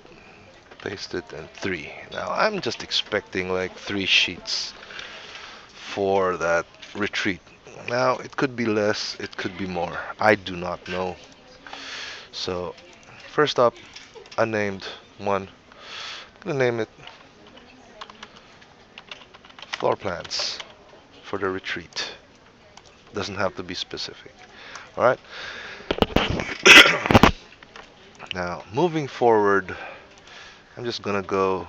paste it, and 3. Now I'm just expecting like 3 sheets for that retreat. Now it could be less, it could be more. I do not know. So first up, unnamed one. I'm gonna name it floor plans for the retreat. Doesn't have to be specific. Alright. Now moving forward, I'm just gonna go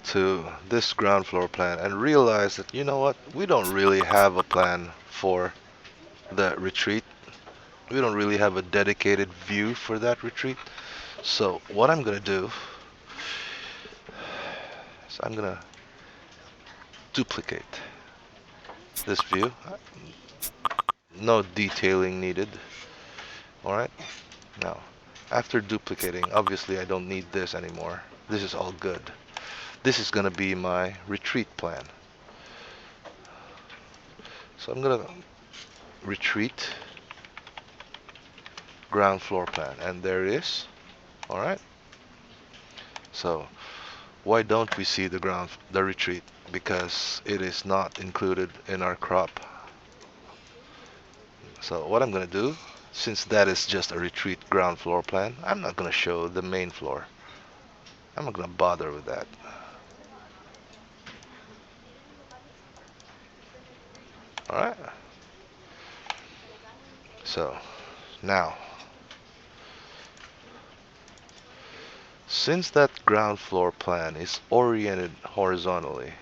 to this ground floor plan and realize that, you know what, we don't really have a plan for the retreat. We don't really have a dedicated view for that retreat. So what I'm gonna do is I'm gonna duplicate this view. No detailing needed. Alright, now after duplicating, obviously I don't need this anymore. This is all good. This is gonna be my retreat plan. So I'm gonna retreat ground floor plan, and there it is. All right. So why don't we see the retreat? Because it is not included in our crop. So what I'm gonna do, since that is just a retreat ground floor plan, I'm not gonna show the main floor. I'm not gonna bother with that. All right. So now, since that ground floor plan is oriented horizontally,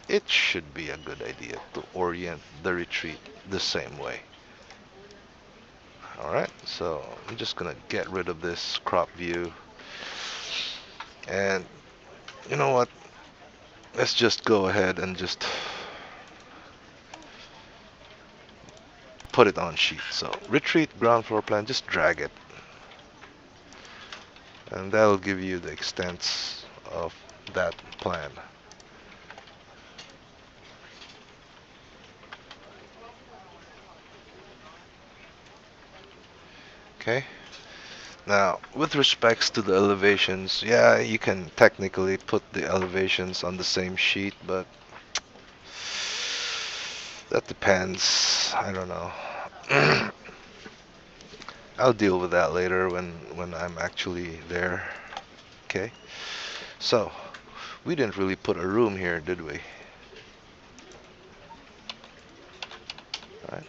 it should be a good idea to orient the retreat the same way. Alright, so I'm just gonna get rid of this crop view, and you know what, let's just go ahead and just put it on sheet. So retreat ground floor plan, just drag it, and that'll give you the extents of that plan. Okay, now with respects to the elevations, yeah, you can technically put the elevations on the same sheet, but that depends. I don't know. I'll deal with that later when I'm actually there. Okay. So, we didn't really put a room here, did we? Right.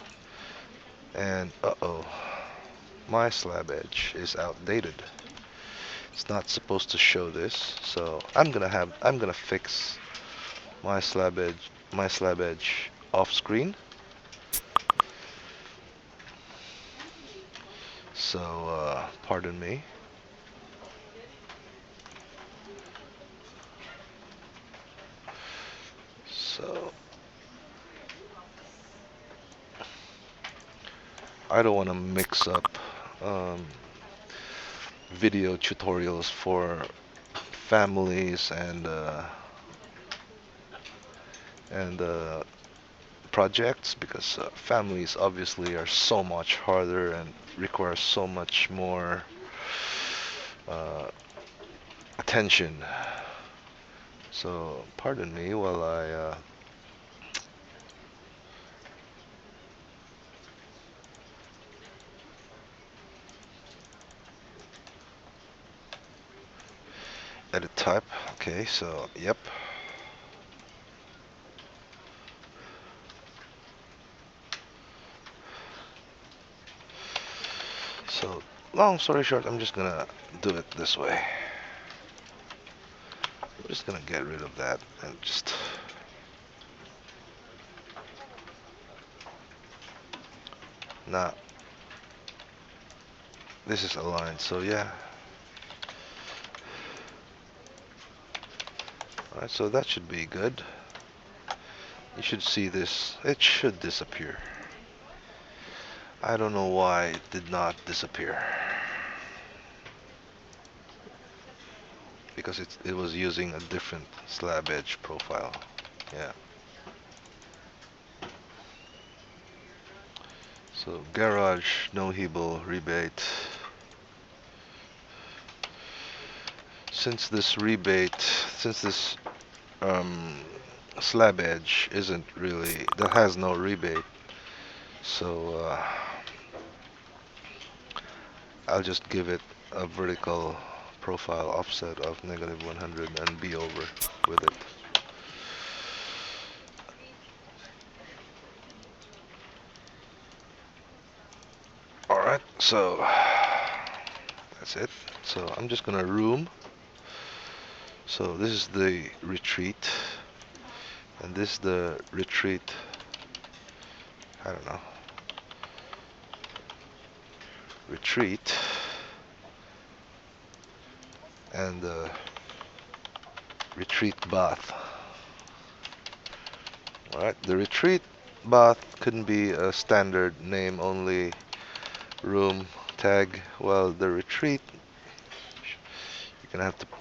And uh-oh. My slab edge is outdated. It's not supposed to show this. So, I'm gonna fix my slab edge off screen. So, pardon me. So, I don't want to mix up video tutorials for families and projects, because families obviously are so much harder and require so much more uh, attention. So pardon me while I edit type. Okay, so yep. So long story short, I'm just gonna do it this way. I'm just gonna get rid of that and just now this is aligned, so yeah. Alright, so that should be good. You should see this. It should disappear. I don't know why it did not disappear. Because it was using a different slab edge profile. Yeah. So garage, no Hebel rebate. Since this um, slab edge isn't really, that has no rebate, so I'll just give it a vertical profile offset of -100 and be over with it. Alright, so that's it. So I'm just gonna room. So this is the retreat, and this is the retreat, I don't know, retreat, and the retreat bath. Alright, the retreat bath couldn't be a standard name only room tag. Well, the retreat,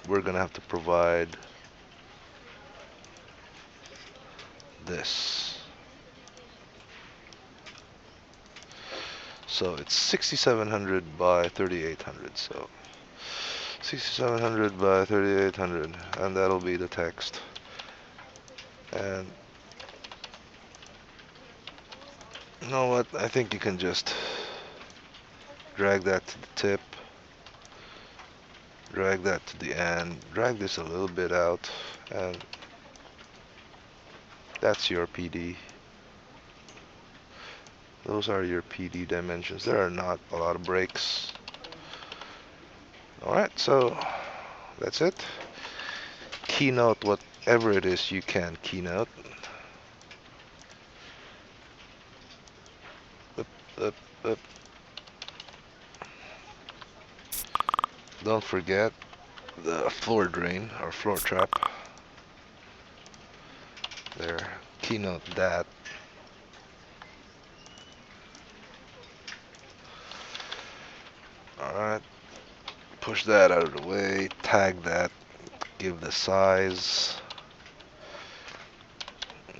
we're gonna have to provide this. So it's 6700 by 3800. So 6700 by 3800, and that'll be the text. And you know what? I think you can just drag that to the tip, drag that to the end, drag this a little bit out, and that's your PD. Those are your PD dimensions. There are not a lot of breaks. Alright, so that's it. Keynote whatever it is you can keynote. Up, up, up. Don't forget the floor drain or floor trap. There. Keynote that. Alright. Push that out of the way. Tag that. Give the size.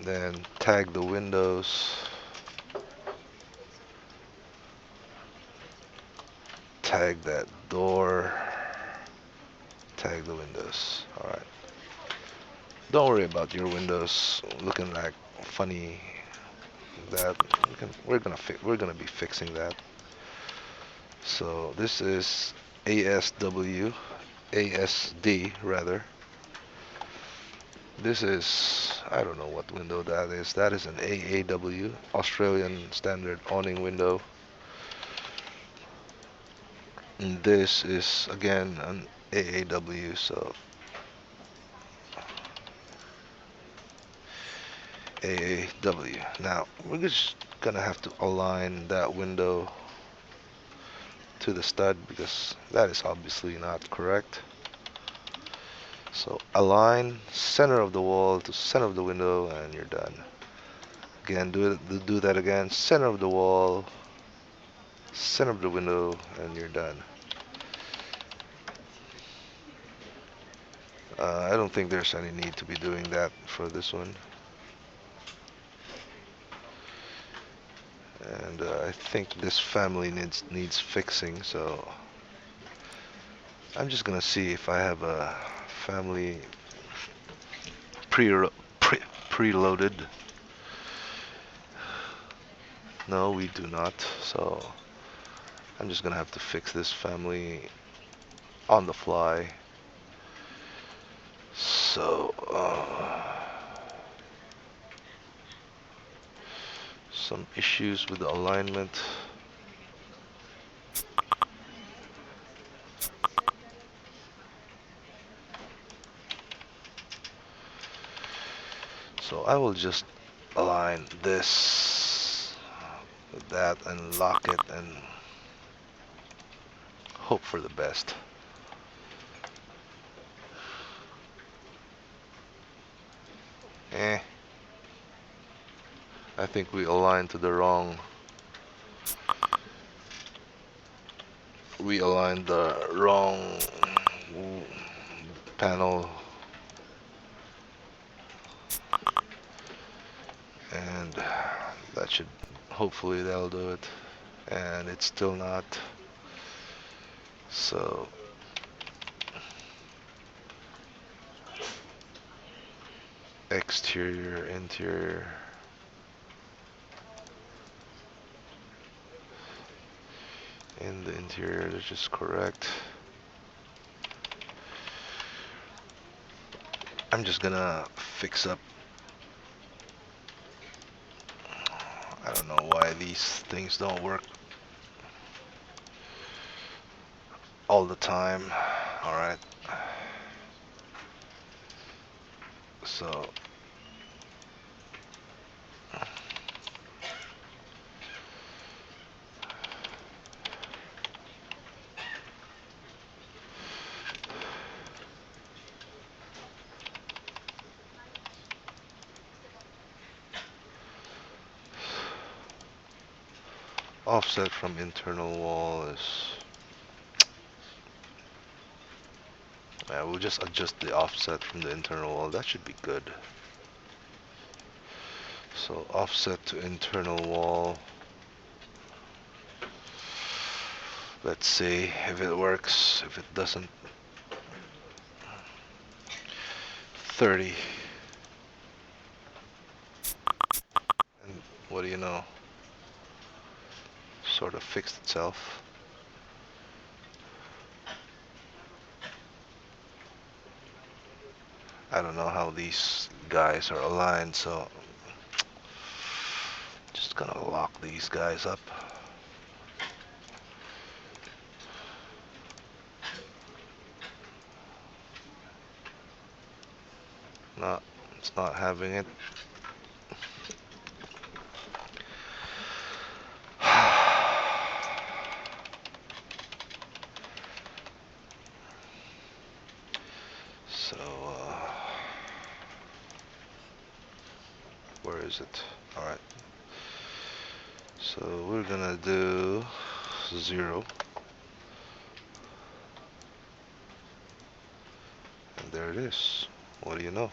Then tag the windows. Tag that door. Tag the windows. Alright. Don't worry about your windows looking like funny. That we're gonna be fixing that. So this is ASW, ASD rather. This is, I don't know what window that is. That is an AAW, Australian Standard Awning Window. And this is again an AAW, so AAW. Now we're just gonna have to align that window to the stud because that is obviously not correct. So align center of the wall to center of the window and you're done. Again, do that again. Center of the wall, center of the window, and you're done. I don't think there's any need to be doing that for this one. And I think this family needs fixing, so I'm just gonna see if I have a family preloaded. No, we do not. So I'm just gonna have to fix this family on the fly. So some issues with the alignment. So I will just align this with that and lock it and hope for the best. I think we aligned to the wrong. We aligned the wrong panel. And that should, hopefully that'll do it. And it's still not. So exterior, interior. In the interior, that's just correct. I'm just gonna fix up. I don't know why these things don't work all the time. Alright. So offset from internal wall is, we'll just adjust the offset from the internal wall. That should be good. So offset to internal wall. Let's see if it works. If it doesn't, 30. And what do you know? Sort of fixed itself. I don't know how these guys are aligned, so just gonna lock these guys up. No, it's not having it. So, where is it? Alright. So we're gonna do 0. And there it is. What do you know?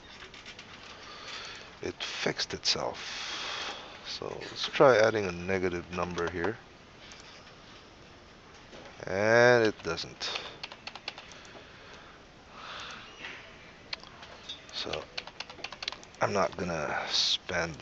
It fixed itself. So let's try adding a negative number here. And it doesn't. So I'm not gonna spend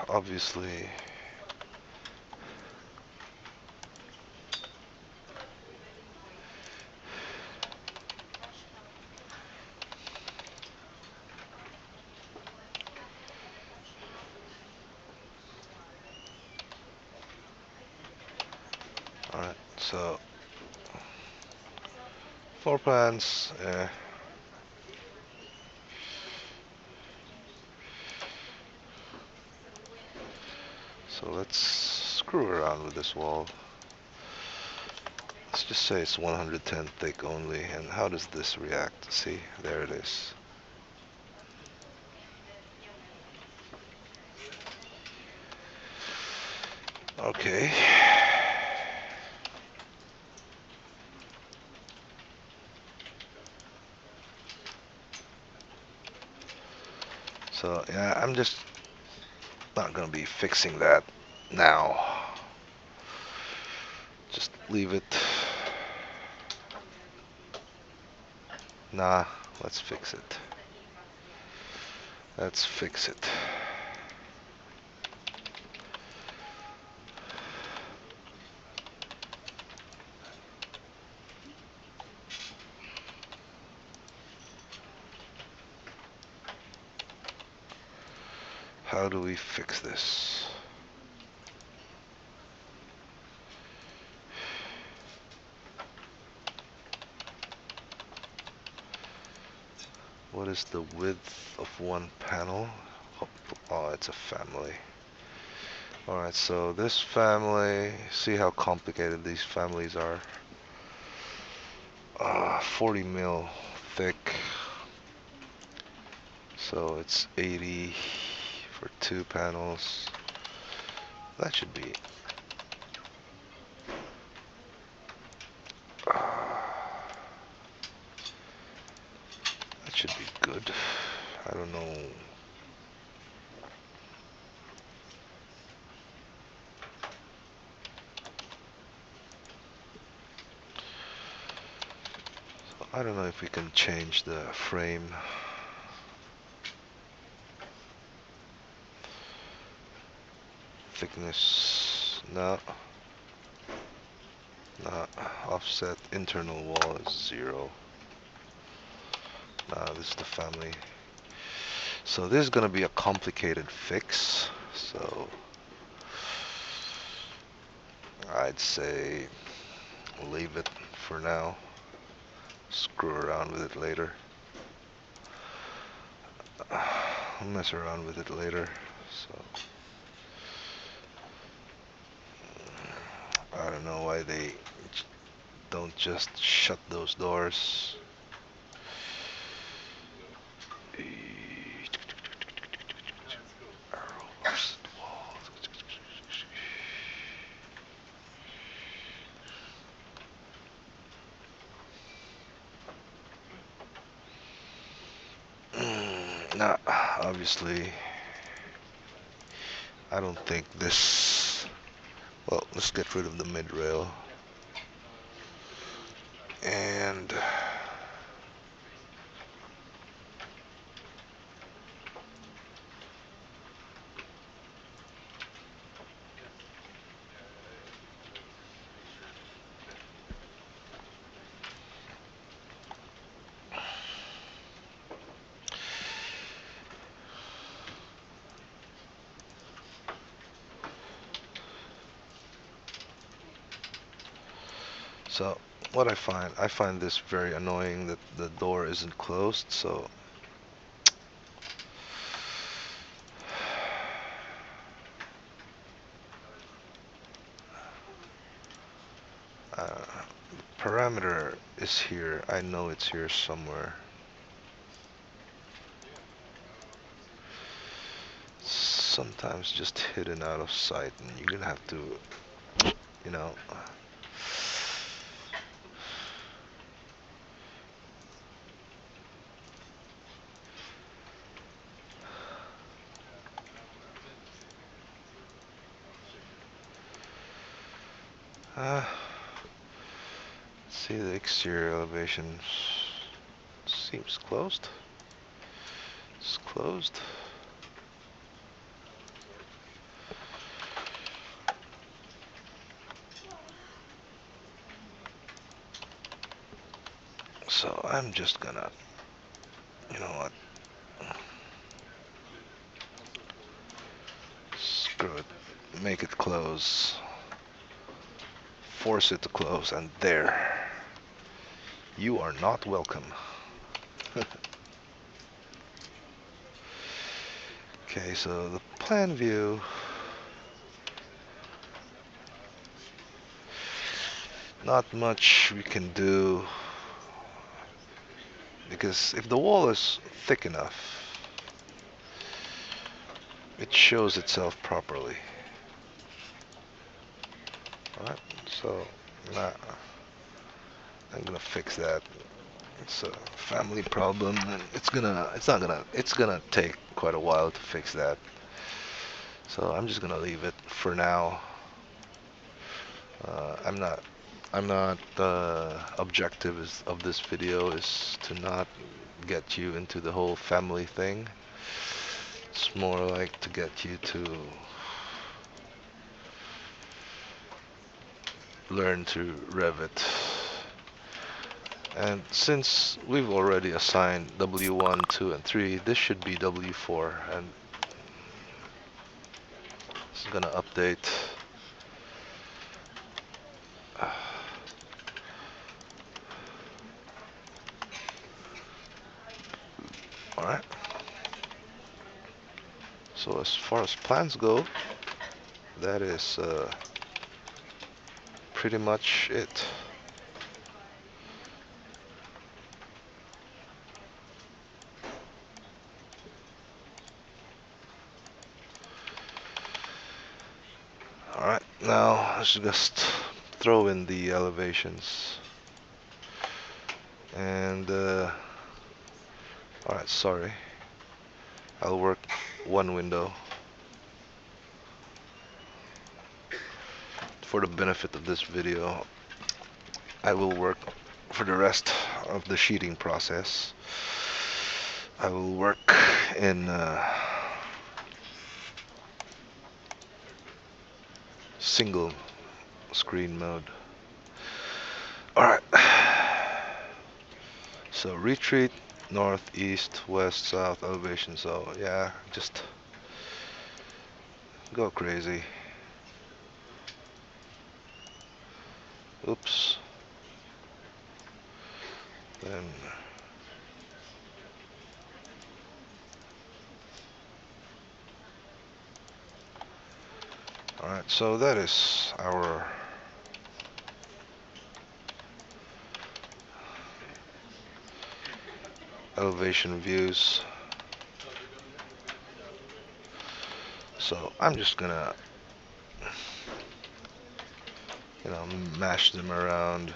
obviously. Alright, so floor plans. So let's screw around with this wall. Let's just say it's 110 thick only. And how does this react? See, there it is. Okay. So yeah, I'm just not gonna be fixing that now. Just leave it. Nah, let's fix it. Let's fix it. How do we fix this? What is the width of one panel? Oh, it's a family. Alright, so this family, see how complicated these families are. 40 mil thick. So it's 80 for 2 panels. That should be that should be good. I don't know. So I don't know if we can change the frame. Thickness, no. No. Offset internal wall is 0. This is the family. So this is gonna be a complicated fix. So I'd say leave it for now. Screw around with it later. I'll mess around with it later. So I don't know why they don't just shut those doors. Now, obviously, I don't think this. Well, let's get rid of the mid rail. And so what I find this very annoying that the door isn't closed, so parameter is here. I know it's here somewhere. Sometimes just hidden out of sight, and you're gonna have to, you know. See, the exterior elevation seems closed. It's closed. So I'm just gonna, you know what? Screw it. Make it close. Force it to close, and there. You are not welcome. Okay, so the plan view. Not much we can do, because if the wall is thick enough, it shows itself properly. Alright, so nah, I'm gonna fix that. It's a family problem, and it's gonna take quite a while to fix that. So I'm just gonna leave it for now. I'm not objective of this video is to not get you into the whole family thing. It's more like to get you to learn to Revit. And since we've already assigned W1, 2, and 3, this should be W4, and it's gonna update. Alright. So as far as plans go, that is pretty much it. Alright, now let's just throw in the elevations. And alright, sorry. I'll work one window for the benefit of this video. I will work for the rest of the sheeting process. I will work in single screen mode. Alright. So retreat, north, east, west, south, elevation. So yeah, just go crazy. Oops. Then alright, so that is our elevation views. So I'm just gonna, you know, mash them around.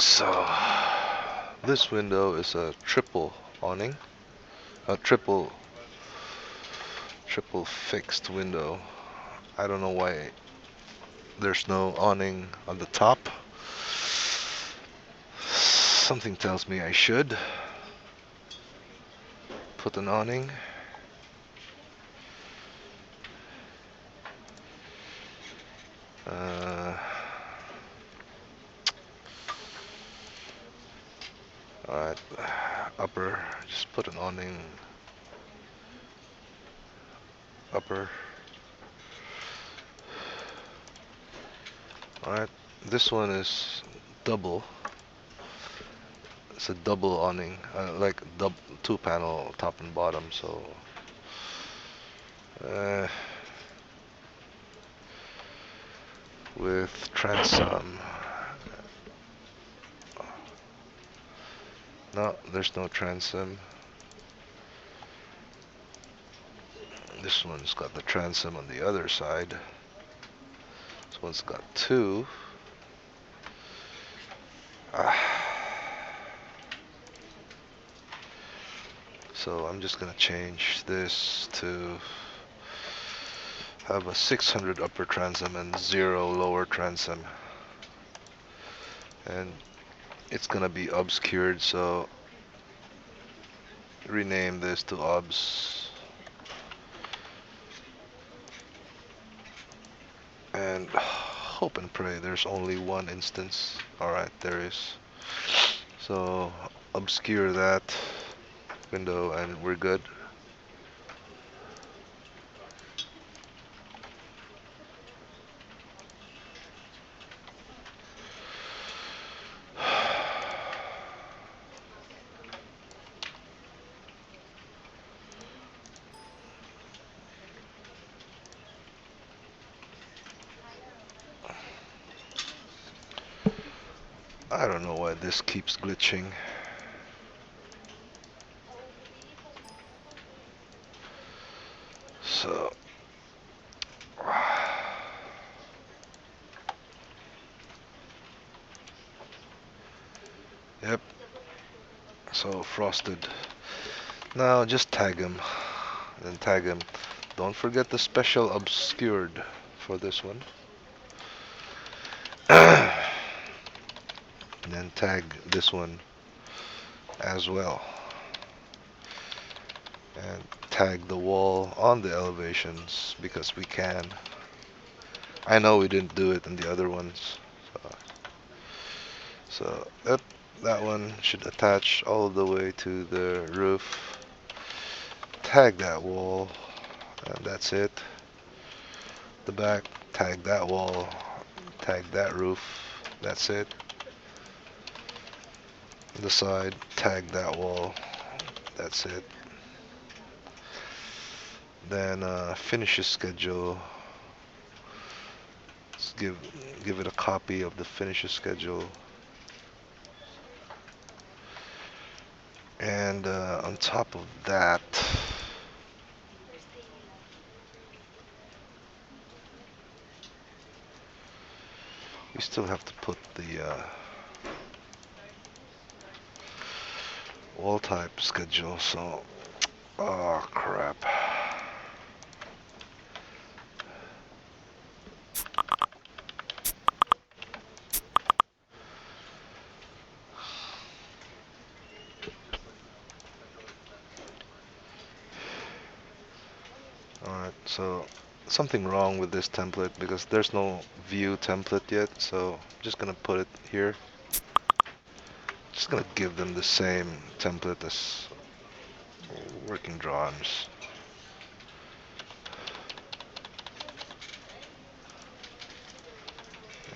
So this window is a triple awning, a triple fixed window. I don't know why there's no awning on the top. Something tells me I should put an awning. Uh, Alright, upper, just put an awning. Upper. Alright, this one is double. It's a double awning, like two panel top and bottom, so uh, with transom. No, there's no transom. This one's got the transom on the other side. This one's got two. So I'm just gonna change this to have a 600 upper transom and 0 lower transom. And it's gonna be obscured, so rename this to obs. And hope and pray there's only one instance. Alright, there is. So obscure that window and we're good. I don't know why this keeps glitching. So yep. So frosted. Now just tag him. Then tag him. Don't forget the special obscured for this one. And then tag this one as well. And tag the wall on the elevations because we can. I know we didn't do it in the other ones. So yep, that one should attach all the way to the roof. Tag that wall, and that's it. The back, tag that wall, tag that roof, that's it. The side, tag that wall, that's it. Then finishes schedule. Let's give it a copy of the finishes schedule. And on top of that, we still have to put the wall type schedule. So, oh crap. Alright, so something wrong with this template because there's no view template yet, so I'm just gonna put it here. Just gonna give them the same template as working drawings.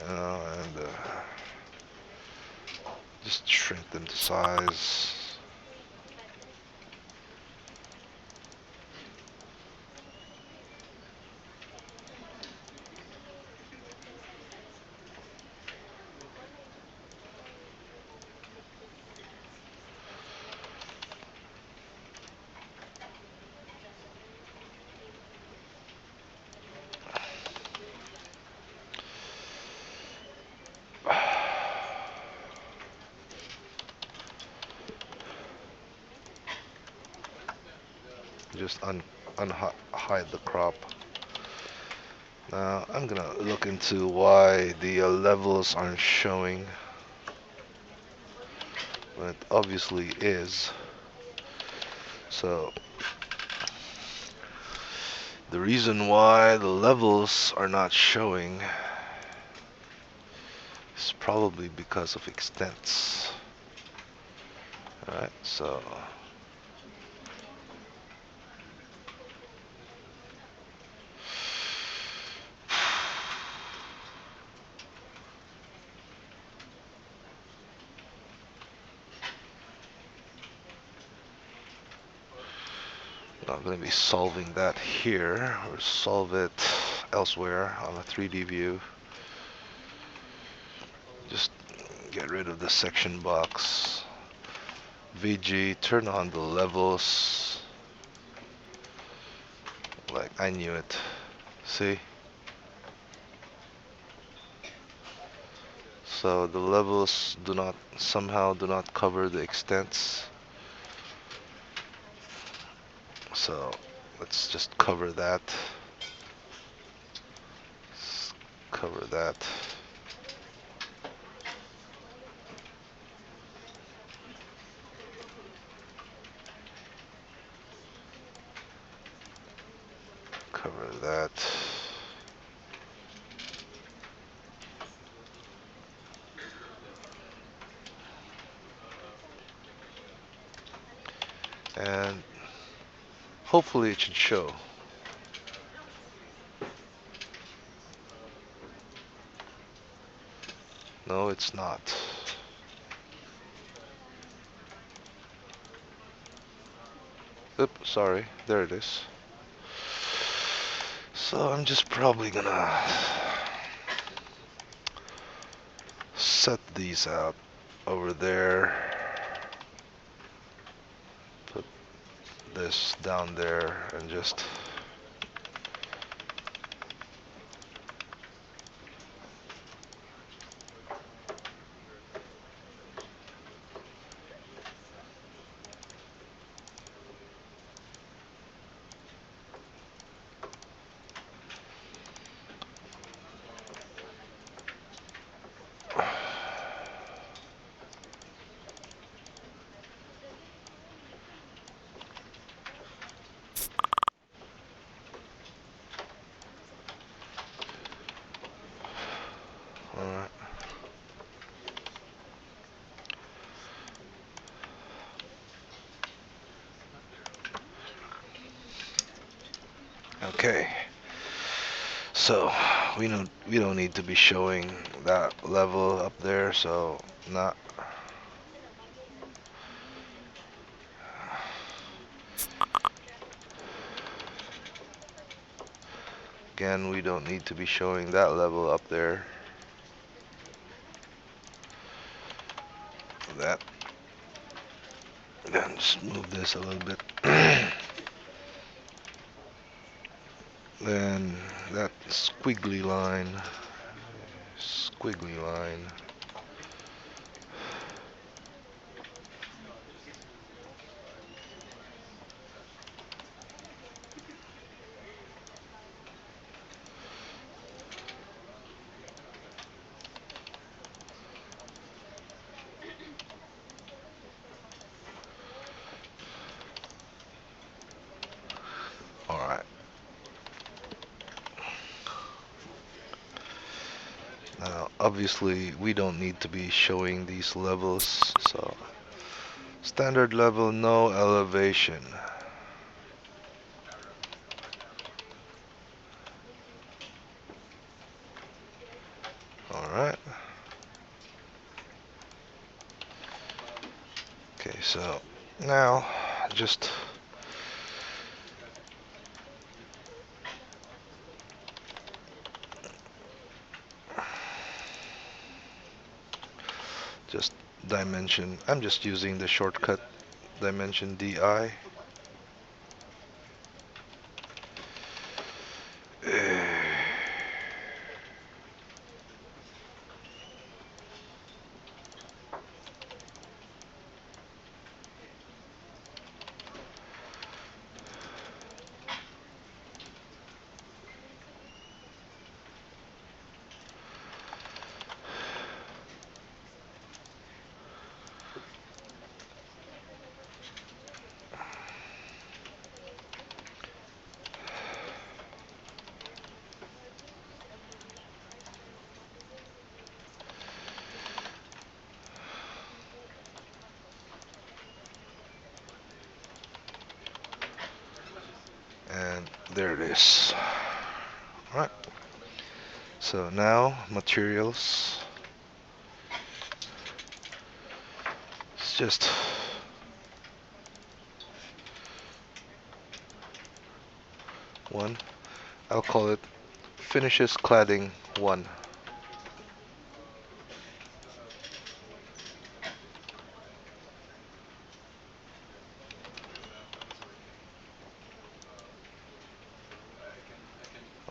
And just shrink them to size. just unhide the crop. Now I'm gonna look into why the levels aren't showing, but it obviously is. So the reason why the levels are not showing is probably because of extents. Alright, so not going to be solving that here, or solve it elsewhere on a 3D view. Just get rid of the section box. VG, turn on the levels. Like I knew it. See? So the levels somehow do not cover the extents. So let's just cover that. Let's cover that. Cover that. And hopefully it should show. No, it's not. Oops, sorry. There it is. So I'm just probably gonna set these out over there. Put this down there and just alright. Okay. So we don't need to be showing that level up there, so not again, we don't need to be showing that level up there. That. Then just move this a little bit. Then that squiggly line. Squiggly line. Alright. Now, obviously, we don't need to be showing these levels, so standard level, no elevation. Alright. Okay, so now just dimension. I'm just using the shortcut dimension DI. There it is. Alright. So now materials. It's just one. I'll call it finishes cladding 1.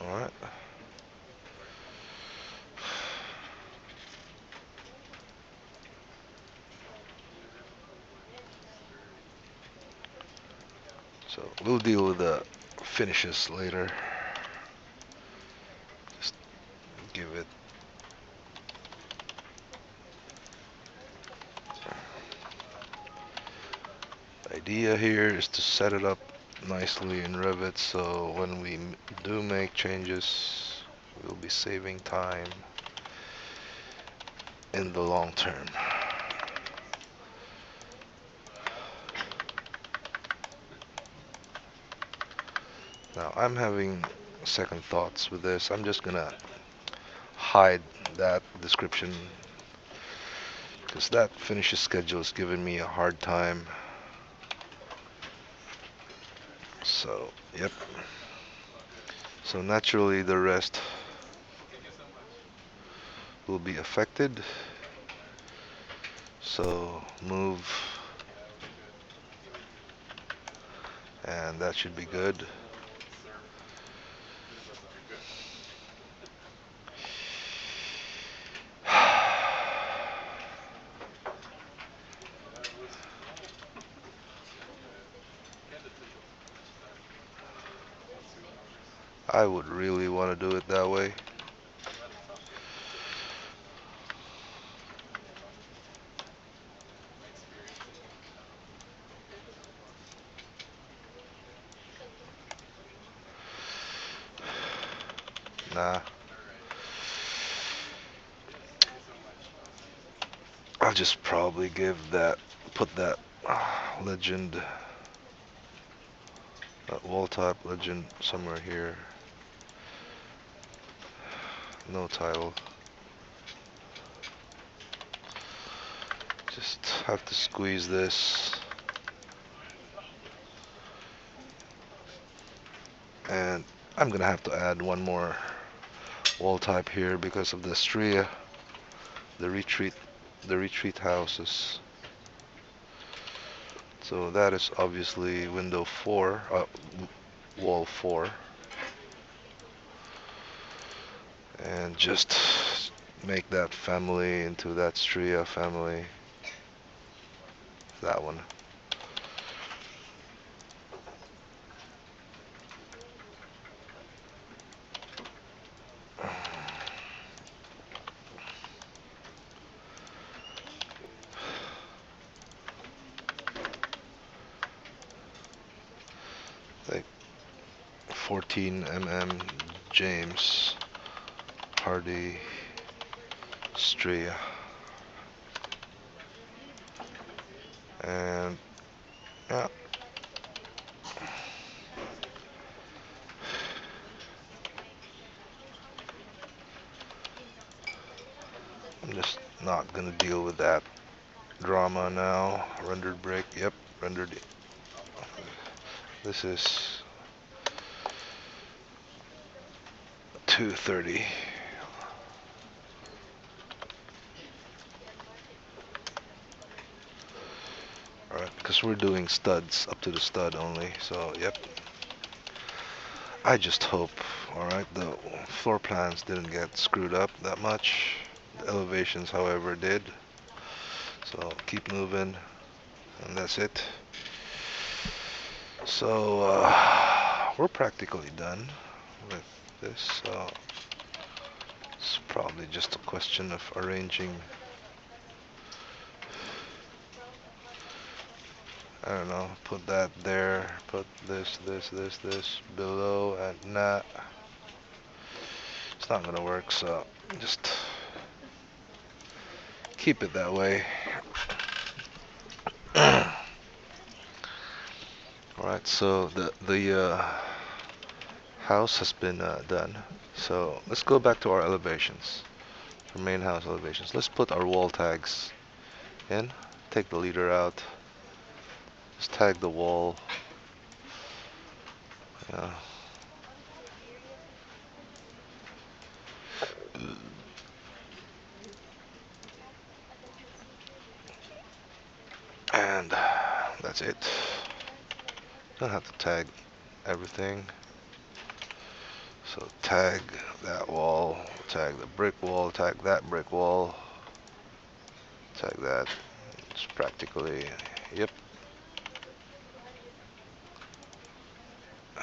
Alright. So we'll deal with the finishes later. Just give it. The idea here is to set it up nicely in Revit so when we do make changes, we'll be saving time in the long term. Now I'm having second thoughts with this. I'm just gonna hide that description because that finishes schedule is giving me a hard time. So, yep. So naturally the rest will be affected. So move, and that should be good. I would really want to do it that way. Nah. I'll just probably put that legend, that wall type legend somewhere here. No title. Just have to squeeze this. And I'm gonna have to add one more wall type here because of the stria, the retreat houses. So that is obviously window 4, wall 4. And just make that family into that stria family. That one. Like 14 mm James Hardy stria. And yeah. I'm just not gonna deal with that drama now. Rendered brick, yep, rendered. This is 230. Alright, because we're doing studs up to the stud only, so yep. I just hope, alright, the floor plans didn't get screwed up that much. The elevations, however, did. So keep moving, and that's it. So we're practically done with this. So it's probably just a question of arranging. I don't know, put that there, put this below, and nah. It's not gonna work, so just keep it that way. Alright, so the house has been done. So let's go back to our elevations, our main house elevations. Let's put our wall tags in. Take the leader out. Just tag the wall. Yeah. And that's it. Don't have to tag everything. So tag that wall, tag the brick wall, tag that brick wall, tag that. It's practically, yep.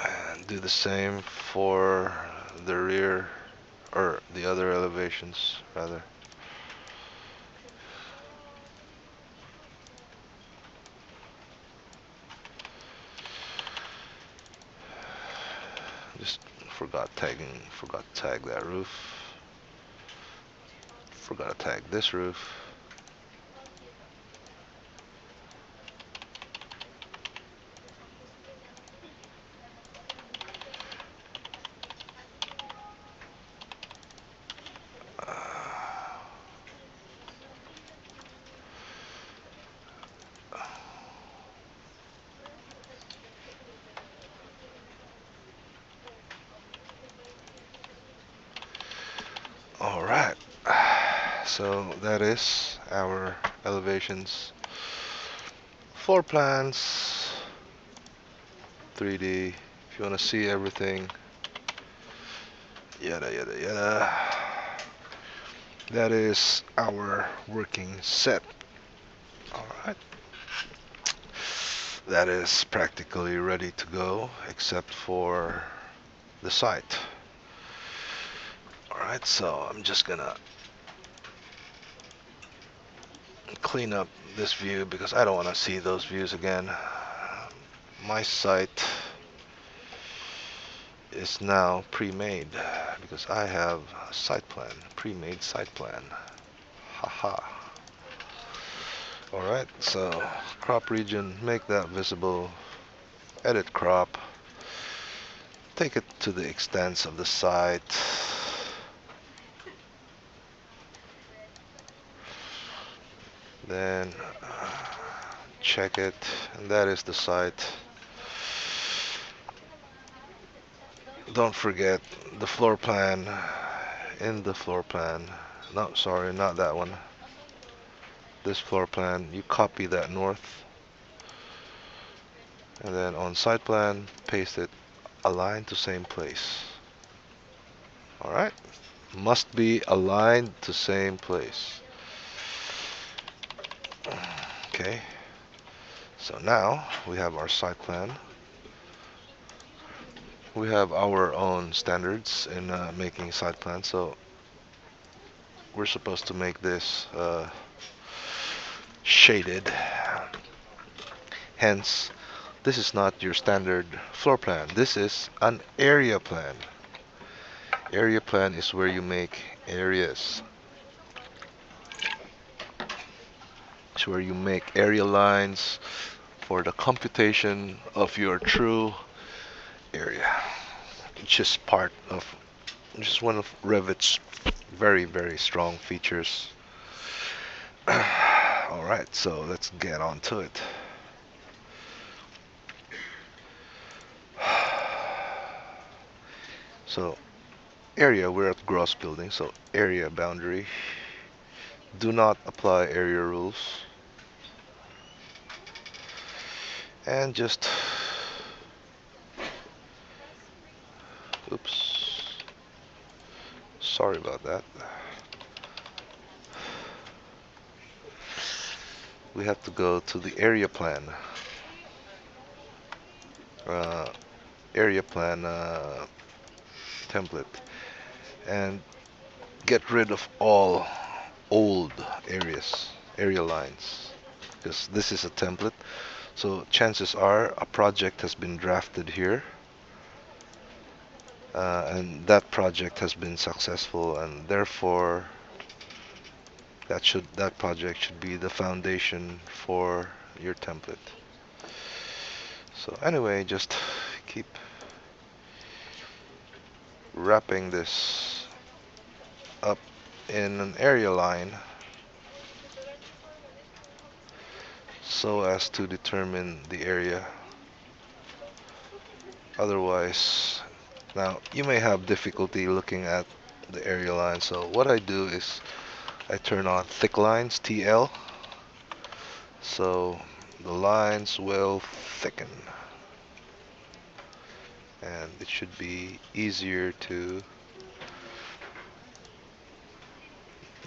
And do the same for the rear, or the other elevations, rather. Just forgot to tag that roof. Forgot to tag this roof. Alright, so that is our elevations, floor plans, 3D, if you want to see everything, yada yada yada. That is our working set. Alright, that is practically ready to go, except for the site. Alright, so I'm just gonna clean up this view because I don't want to see those views again. My site is now pre-made because I have a site plan, pre-made site plan. Haha. Alright, so crop region, make that visible, edit crop, take it to the extents of the site. Then check it, and that is the site. Don't forget the floor plan. In the floor plan, no, sorry, not that one. This floor plan, you copy that north, and then on site plan, paste it, aligned to same place. Alright, must be aligned to same place. Okay, so now we have our site plan. We have our own standards in making site plans, so we're supposed to make this shaded. Hence, this is not your standard floor plan. This is an area plan. Area plan is where you make areas. It's where you make area lines for the computation of your true area. It's just part of, just one of Revit's very, very strong features. Alright, so let's get on to it. So, area, we're at gross building, so area boundary. Do not apply area rules. And just, oops, sorry about that. We have to go to the area plan. Area plan template, and get rid of all old area lines, because this is a template, so chances are a project has been drafted here, and that project has been successful, and therefore that project should be the foundation for your template. So anyway, just keep wrapping this up in an area line so as to determine the area. Otherwise, now you may have difficulty looking at the area line, so what I do is I turn on thick lines, TL, so the lines will thicken and it should be easier to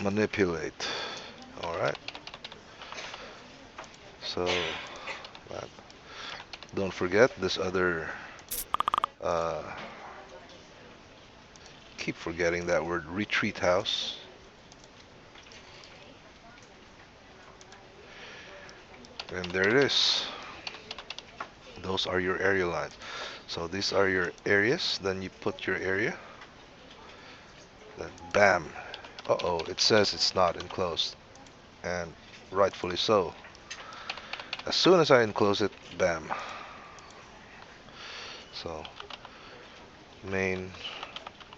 manipulate. Alright, so don't forget this other keep forgetting that word, retreat house. And there it is. Those are your area lines. So these are your areas. Then you put your area. Then bam. Uh-oh, it says it's not enclosed. And rightfully so. As soon as I enclose it, bam. So main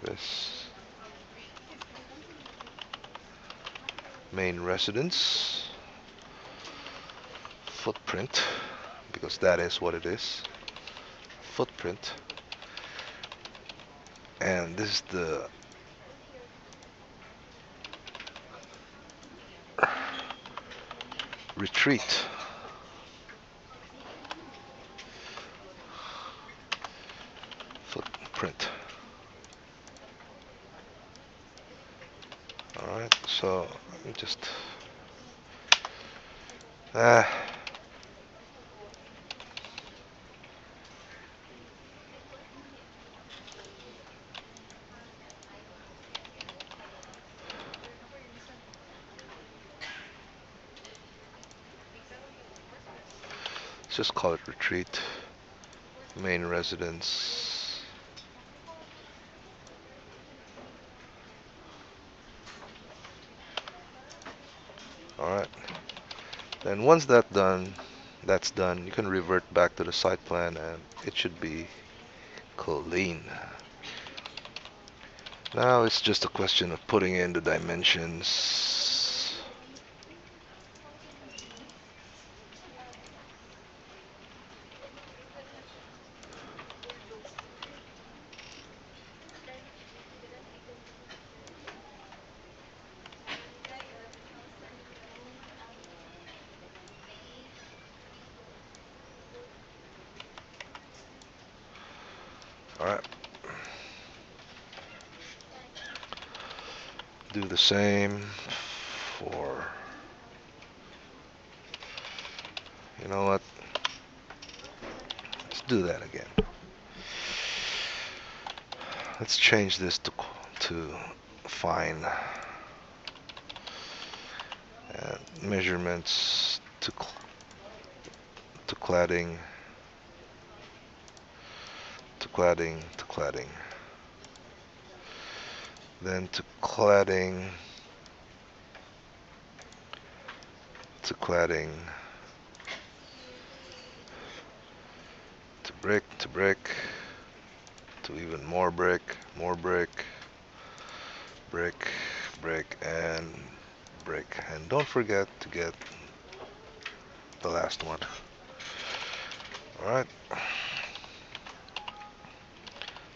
this main residence footprint, because that is what it is, footprint. And this is the retreat. Footprint. Alright, so let me just let's just call it retreat. Main residence. Alright. Then once that's done, you can revert back to the site plan and it should be clean. Now it's just a question of putting in the dimensions. Alright. Do the same for, you know what? Let's do that again. Let's change this to fine. And measurements to cladding, to cladding, to cladding. Then to cladding, to cladding, to brick, to brick, to even more brick, brick, brick, and brick. And don't forget to get the last one. Alright.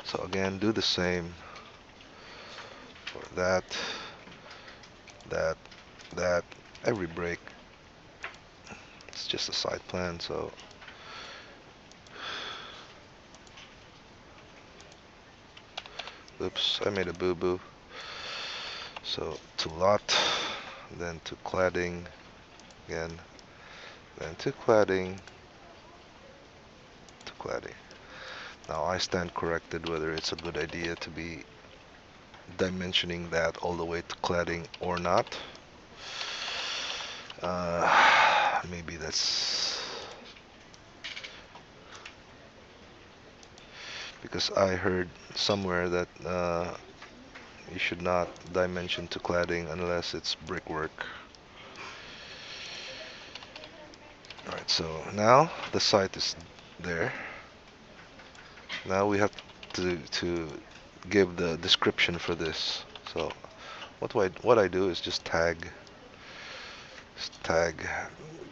So again, do the same for that, every break. It's just a site plan, so oops, I made a boo-boo. So to lot, then to cladding again, then to cladding, to cladding. Now I stand corrected whether it's a good idea to be dimensioning that all the way to cladding or not. Maybe that's because I heard somewhere that you should not dimension to cladding unless it's brickwork. Alright, so now the site is there. Now we have to give the description for this. So what I do is just tag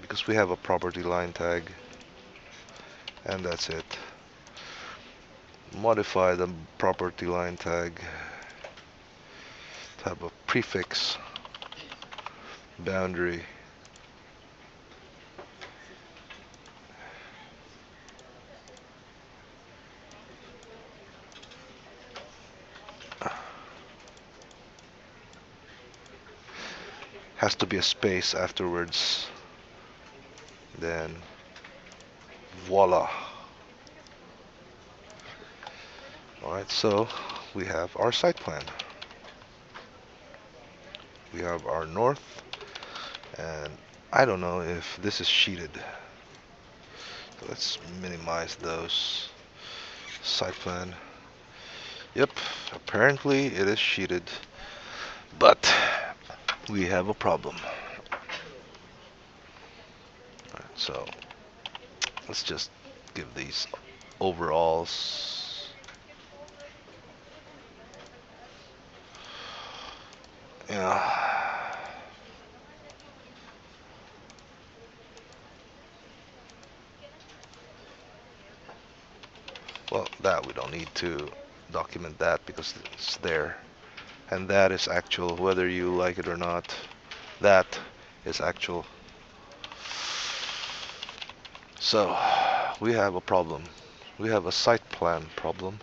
because we have a property line tag, and that's it. Modify the property line tag to have a prefix boundary has to be a space afterwards, then voila. Alright, so we have our site plan. We have our north, and I don't know if this is sheeted. So let's minimize those. Site plan. Yep, apparently it is sheeted, but we have a problem. Alright, so let's just give these overalls. Yeah. Well, that we don't need to document that because it's there. And that is actual, whether you like it or not. That is actual. So, we have a problem. We have a site plan problem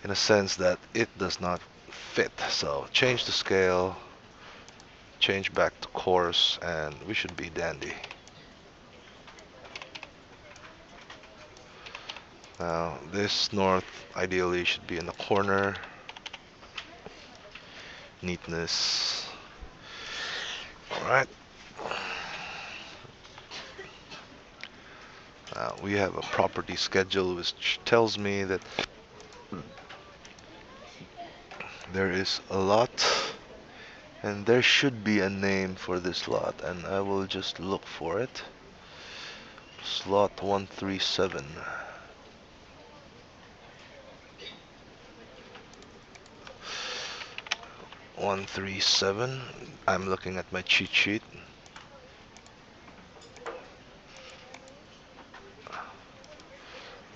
in a sense that it does not fit. So, change the scale, change back to course, and we should be dandy. Now, this north ideally should be in the corner. Neatness. Alright. We have a property schedule which tells me that there is a lot and there should be a name for this lot, and I will just look for it. Slot 137. I'm looking at my cheat sheet.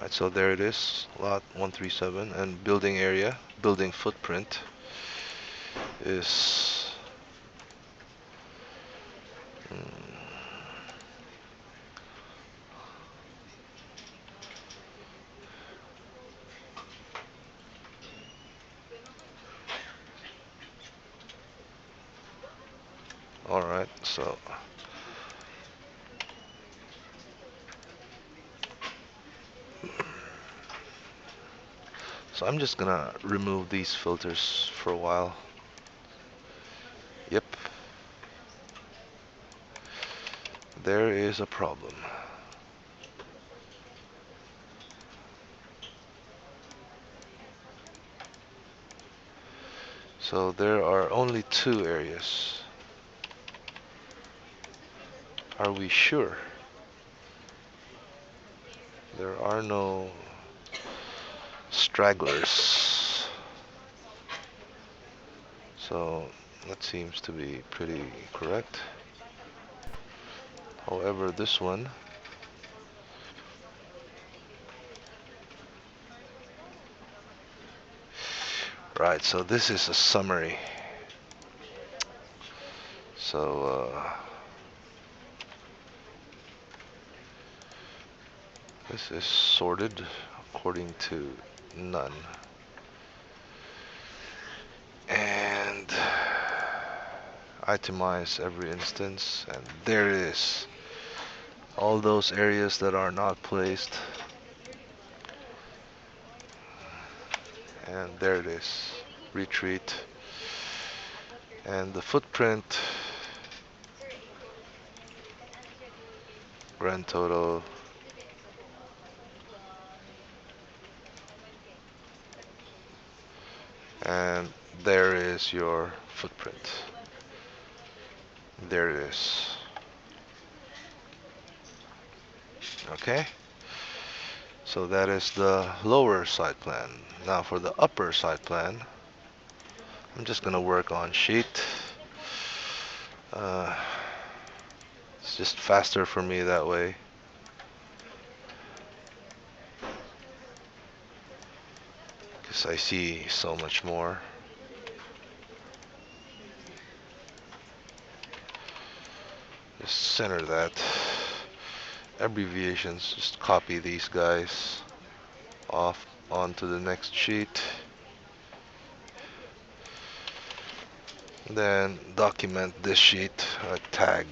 Right, so there it is, lot 137, and building area, building footprint is alright, so I'm just gonna remove these filters for a while. Yep. There is a problem. So there are only 2 areas. Are we sure? There are no stragglers. So that seems to be pretty correct. However, this one right, so this is a summary. So this is sorted according to none. And itemize every instance, and there it is. All those areas that are not placed. And there it is. Retreat. And the footprint, grand total, and there is your footprint. There it is. Okay, So that is the lower side plan. Now for the upper side plan, I'm just gonna work on sheet. Uh, it's just faster for me that way. Because I see so much more. Just center that. Abbreviations, just copy these guys off onto the next sheet. Then document this sheet, tag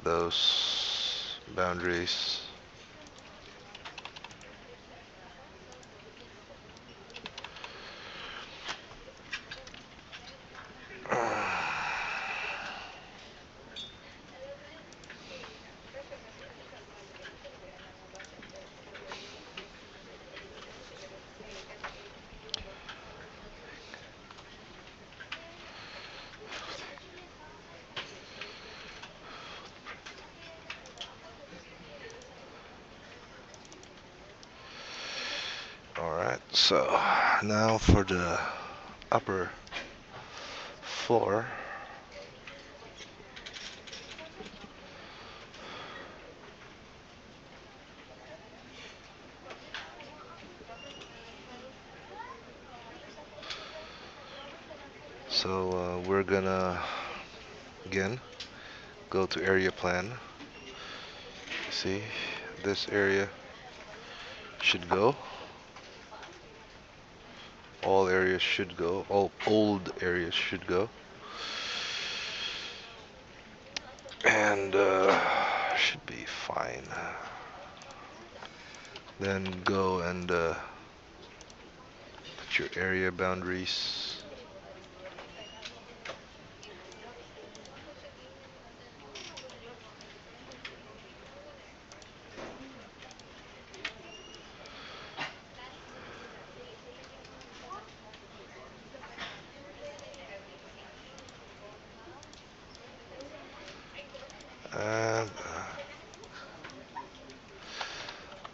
those boundaries. Alright, so now for the upper floor. So we're gonna again go to area plan. See, this area should go. All areas should go. All old areas should go. And should be fine. Then go and put your area boundaries. And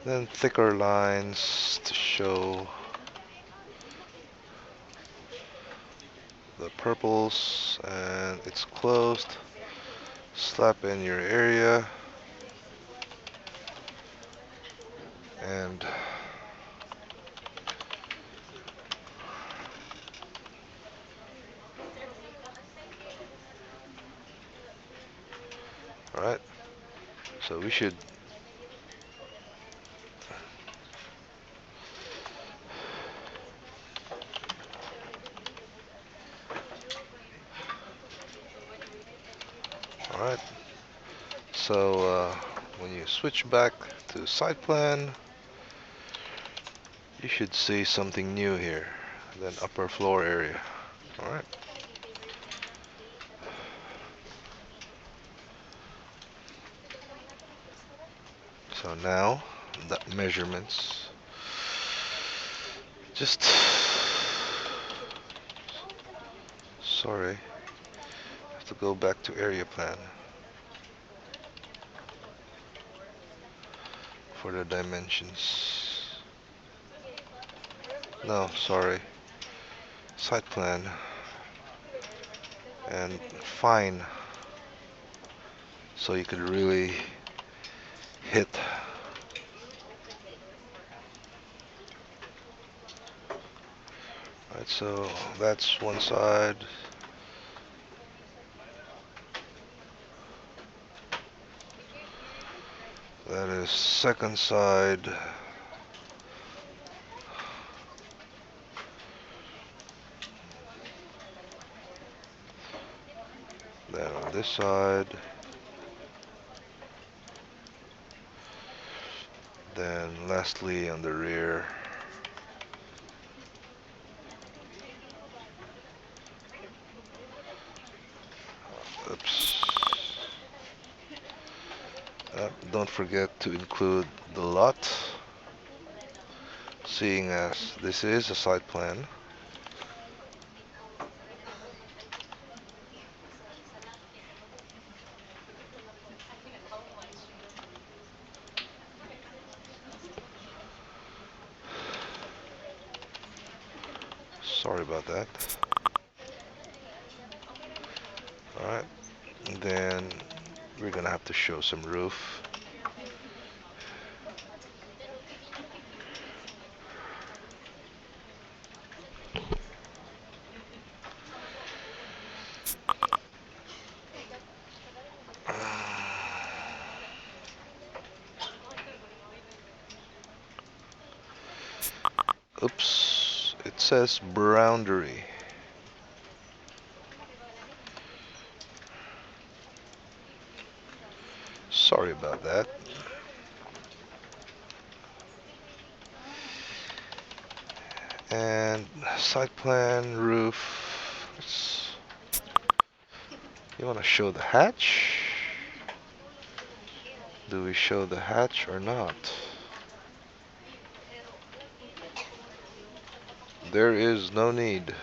then thicker lines to show the purples, and it's closed. Slap in your area, and alright, so we should alright, so when you switch back to side plan, you should see something new here. Then upper floor area. Alright. So now the measurements. Just sorry. Have to go back to area plan for the dimensions. No, sorry. Site plan and fine, so you could really hit. Right, so that's one side. That is second side. Then on this side. Then lastly on the rear. Oops. Don't forget to include the lot, seeing as this is a site plan. Sorry about that. Alright, then we're gonna have to show some roof. Oops, it says boundary. Sorry about that. And site plan, roof. You want to show the hatch? Do we show the hatch or not? There is no need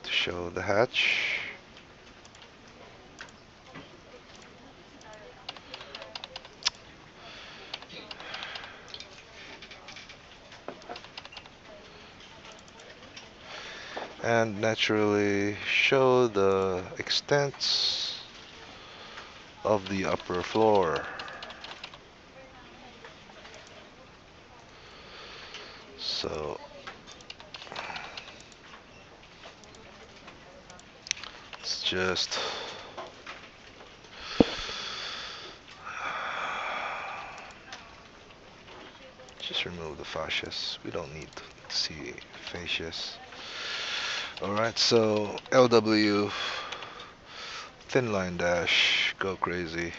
to show the hatch. And naturally show the extents of the upper floor. So it's just remove the fascias. We don't need to see fascias. Alright, so LW thin line dash, go crazy.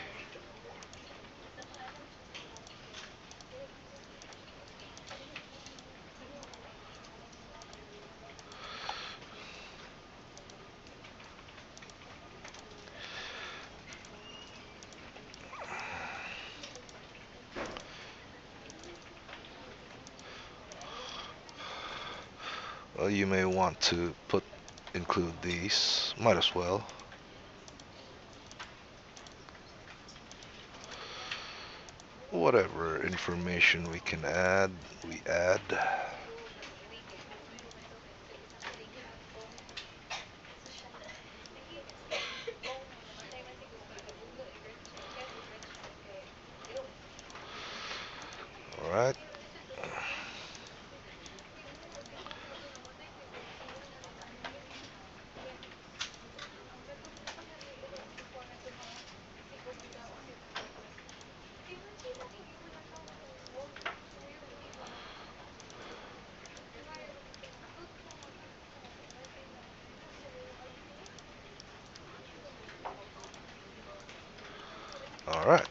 Well, you may want to include these. Might as well. Whatever information we can add, we add. Alright. Alright.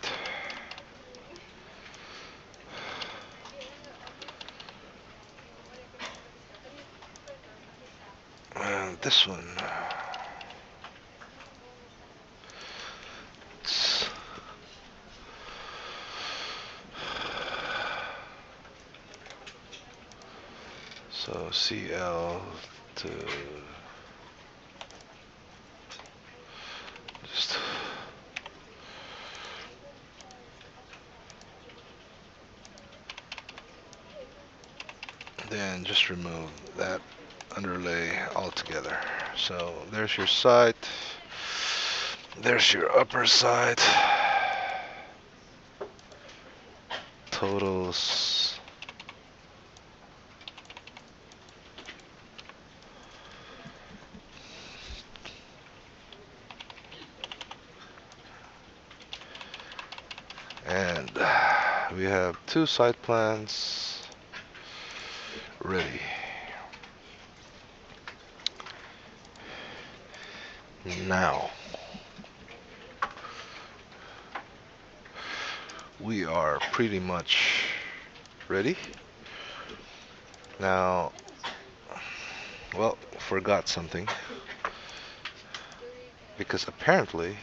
And this one. So CL to just then just remove that underlay altogether. So there's your site, there's your upper side, totals. And we have 2 site plans ready. Now we are pretty much ready. Now, well, forgot something, because apparently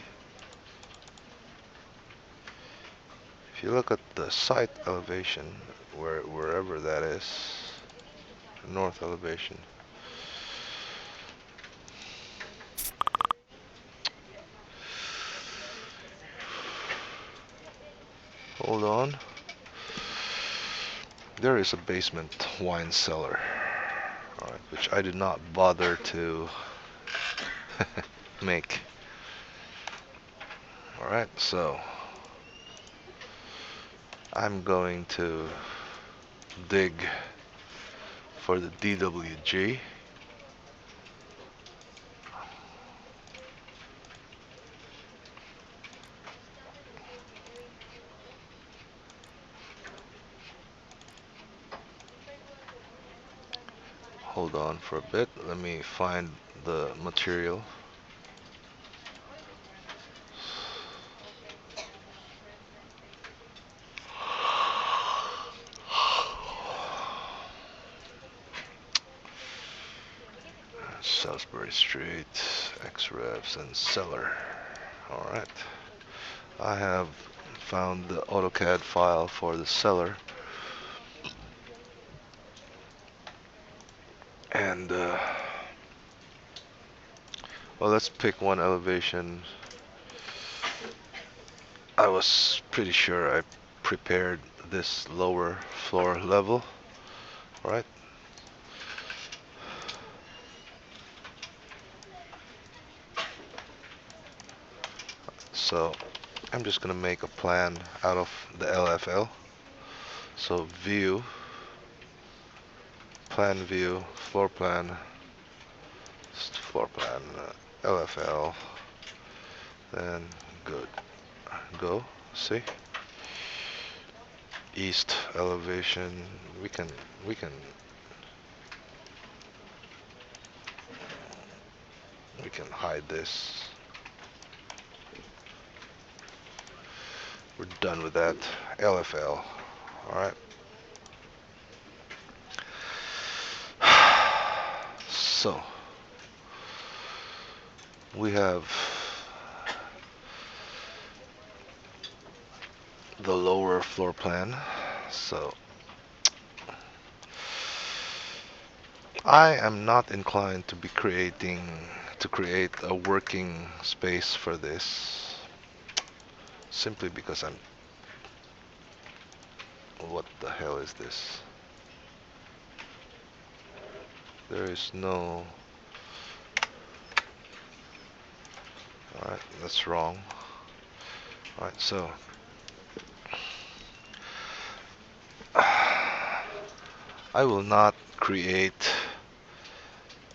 if you look at the site elevation, wherever that is, north elevation, hold on, there is a basement wine cellar. Alright, which I did not bother to make. Alright, so I'm going to dig for the DWG. Hold on for a bit, let me find the material. Salisbury Street, XREVs, and Cellar. Alright, I have found the AutoCAD file for the Cellar. And well, let's pick one elevation. I was pretty sure I prepared this lower floor level. Alright. So I'm just gonna make a plan out of the LFL. So view, plan view, floor plan, LFL, then good, go, see, east elevation, we can hide this. We're done with that. LFL, alright. So we have the lower floor plan. So I am not inclined to create a working space for this, simply because what the hell is this? There is no. Alright, that's wrong. Alright, so I will not create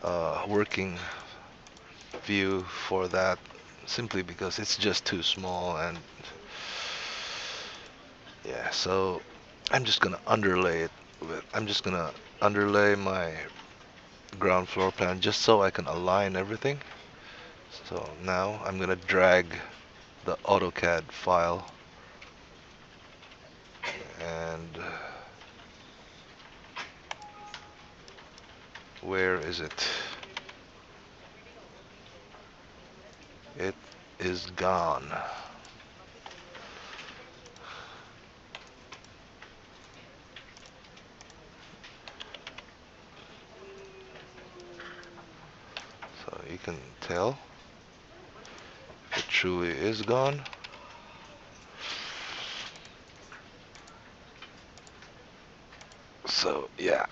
a working view for that, simply because it's just too small. And yeah, so I'm just gonna underlay it with, I'm just gonna underlay my ground floor plan just so I can align everything. So now I'm gonna drag the AutoCAD file, and where is it? It is gone. So you can tell it truly is gone. So yeah.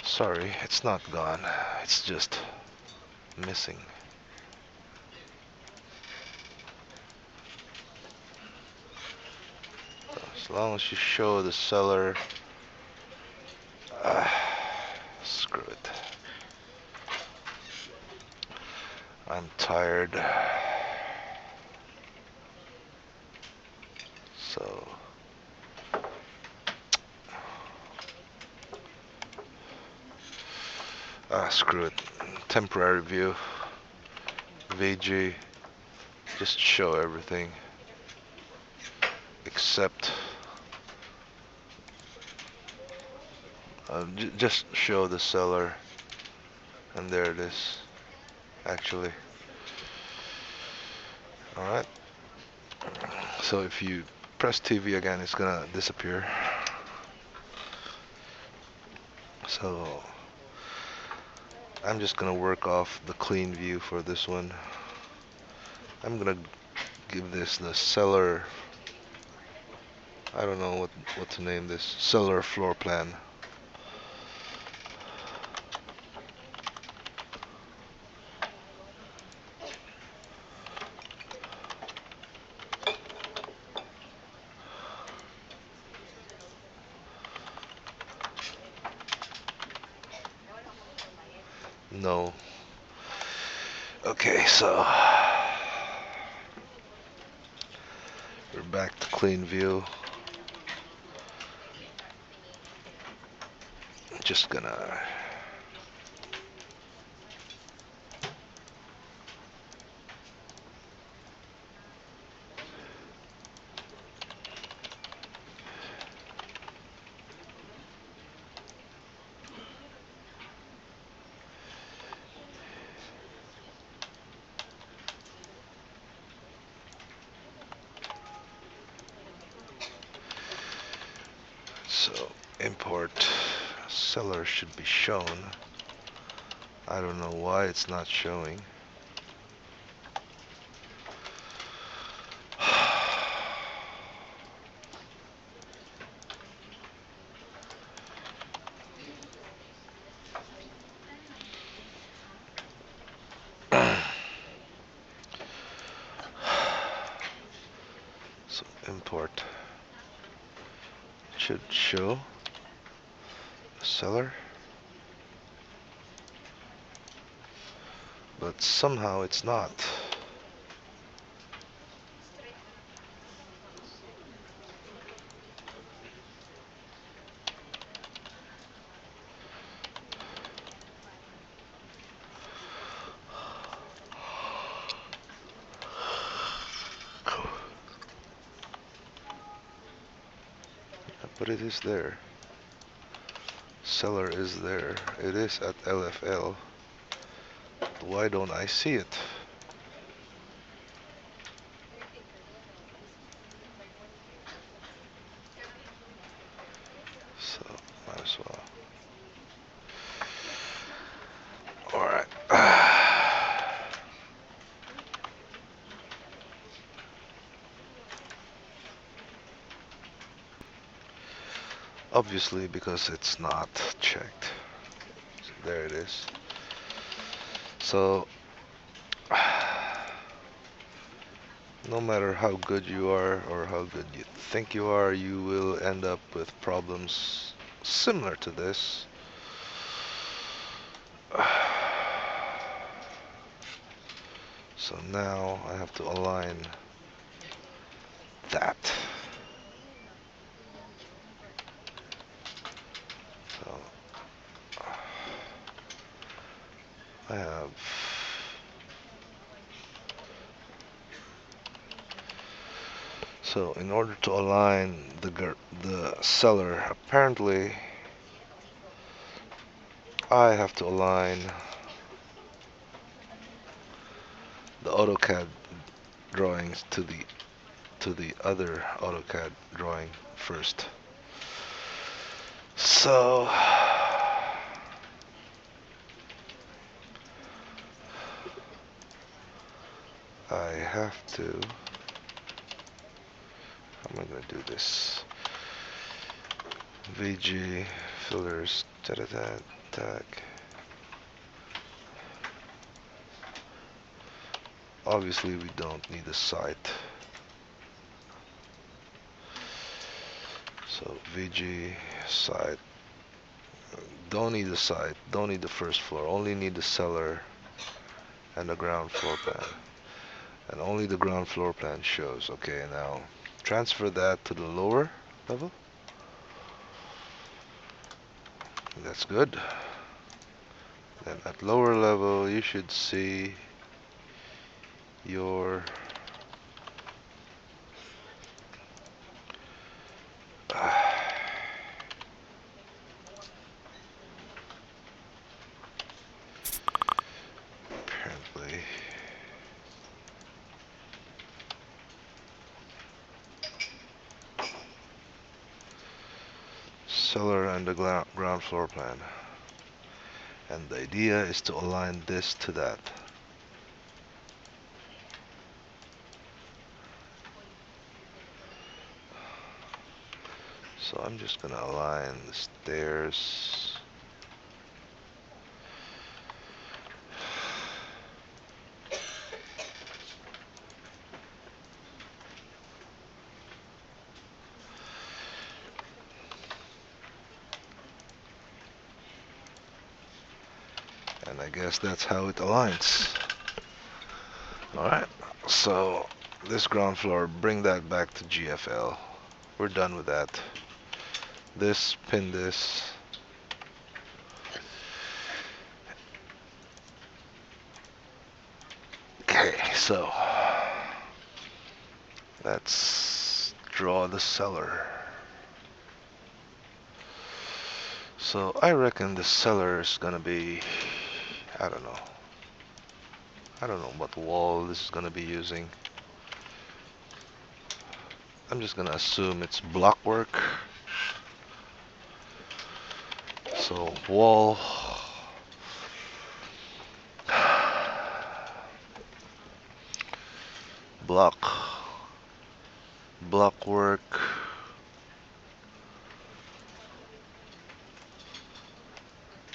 Sorry, it's not gone. It's just missing. So as long as you show the Cellar, screw it. I'm tired. So screw it. Temporary view. VG. Just show everything except just show the Cellar, and there it is actually. Alright, so if you press TV again, it's gonna disappear. So I'm just gonna work off the clean view for this one. I'm gonna give this the Cellar I don't know what to name this. Seller floor plan. No. Okay, so we're back to clean view. Just gonna so import seller should be shown. I don't know why it's not showing. So import should show the seller, but somehow it's not. But it is there. Seller is there. It is at LFL. Why don't I see it? So might as well. Alright. Obviously because it's not checked. So there it is. So no matter how good you are or how good you think you are, you will end up with problems similar to this. So now I have to align that. So I have so in order to align the seller, apparently I have to align the AutoCAD drawings to the other AutoCAD drawing first. So I have to. How am I gonna do this? VG filters. Tag. Obviously, we don't need a site. So VG site. Don't need the site. Don't need the first floor. Only need the cellar and the ground floor plan. And only the ground floor plan shows. Okay, now transfer that to the lower level. That's good. Then at lower level, you should see your apparently cellar and the ground floor plan. And the idea is to align this to that. So I'm just gonna align the stairs. And I guess that's how it aligns. Alright, so this ground floor, bring that back to GFL. We're done with that. This, pin this. Okay, so let's draw the cellar. So I reckon the cellar is gonna be, I don't know. I don't know what wall this is gonna be using. I'm just gonna assume it's block work. So wall, block work.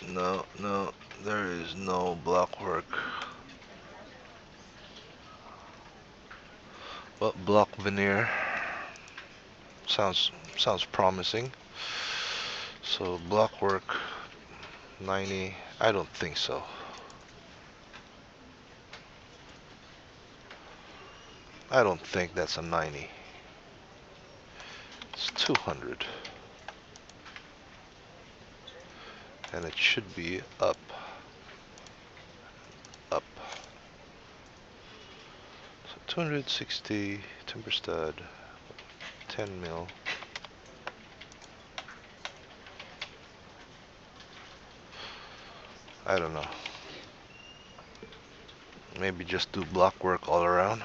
No, no, there is no block work. But block veneer sounds promising. So block work 90. I don't think so. I don't think that's a 90. It's 200. And it should be up. Up. So 260 timber stud, 10 mil. I don't know. Maybe just do block work all around.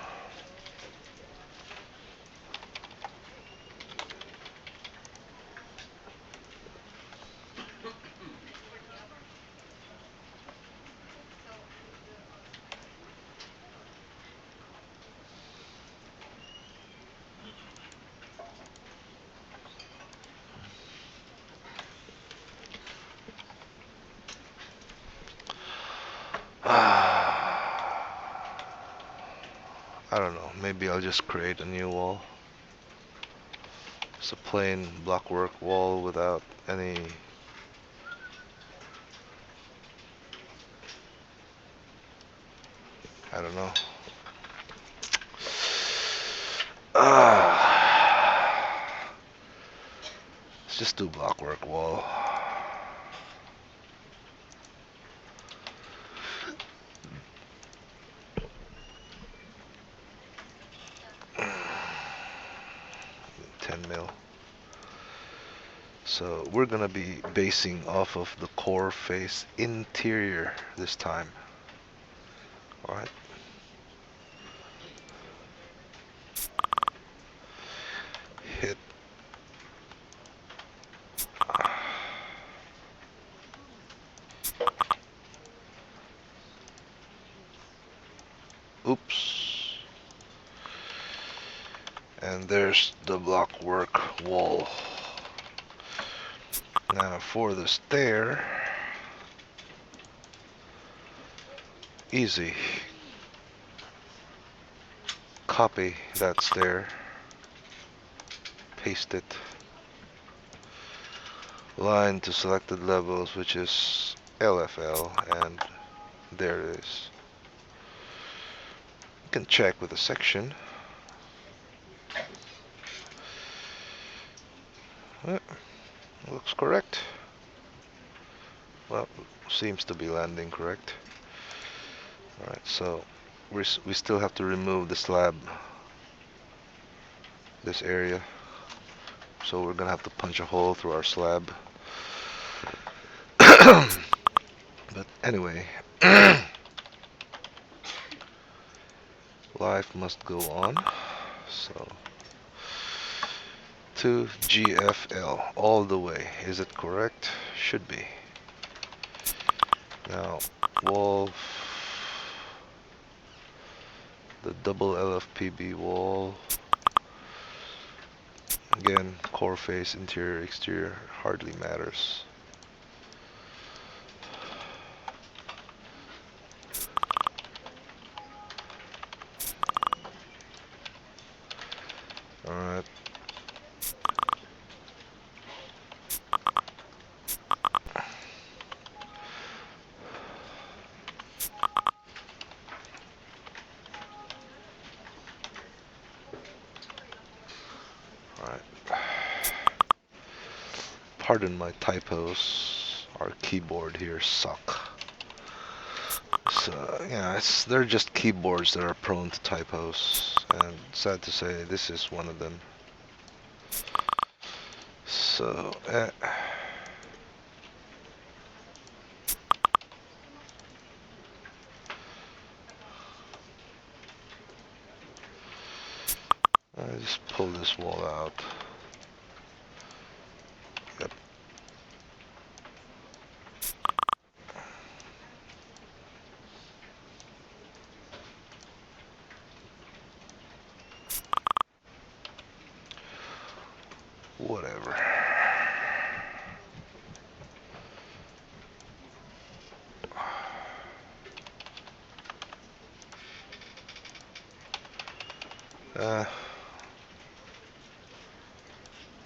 I don't know, maybe I'll just create a new wall. It's a plain blockwork wall without any. I don't know. Let's just do blockwork wall. So we're gonna be basing off of the core face interior this time. Alright. Hit. Oops. And there's the blockwork wall. Now for the stair, easy. Copy that stair, paste it, line to selected levels, which is LFL, and there it is. You can check with a section. Looks correct. Well, seems to be landing correct. Alright, so we still have to remove the slab, this area. So we're gonna have to punch a hole through our slab. But anyway, life must go on. So to GFL all the way. Is it correct? Should be. Now wall, the double LFPB wall. Again, core face, interior, exterior, hardly matters. Alright. Alright. Pardon my typos. Our keyboard here suck. So yeah, they're just keyboards that are prone to typos, and sad to say, this is one of them. So I just pull this wall out. Yep. Whatever.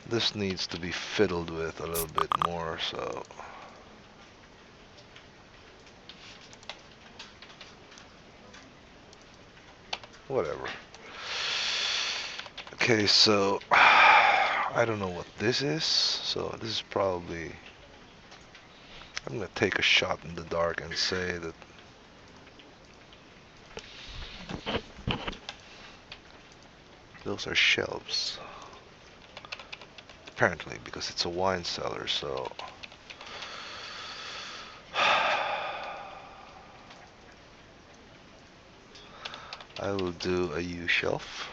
This needs to be fiddled with a little bit more, so whatever. Okay, so I don't know what this is, so this is probably, I'm gonna take a shot in the dark and say that those are shelves. Apparently, because it's a wine cellar, so I will do a U shelf.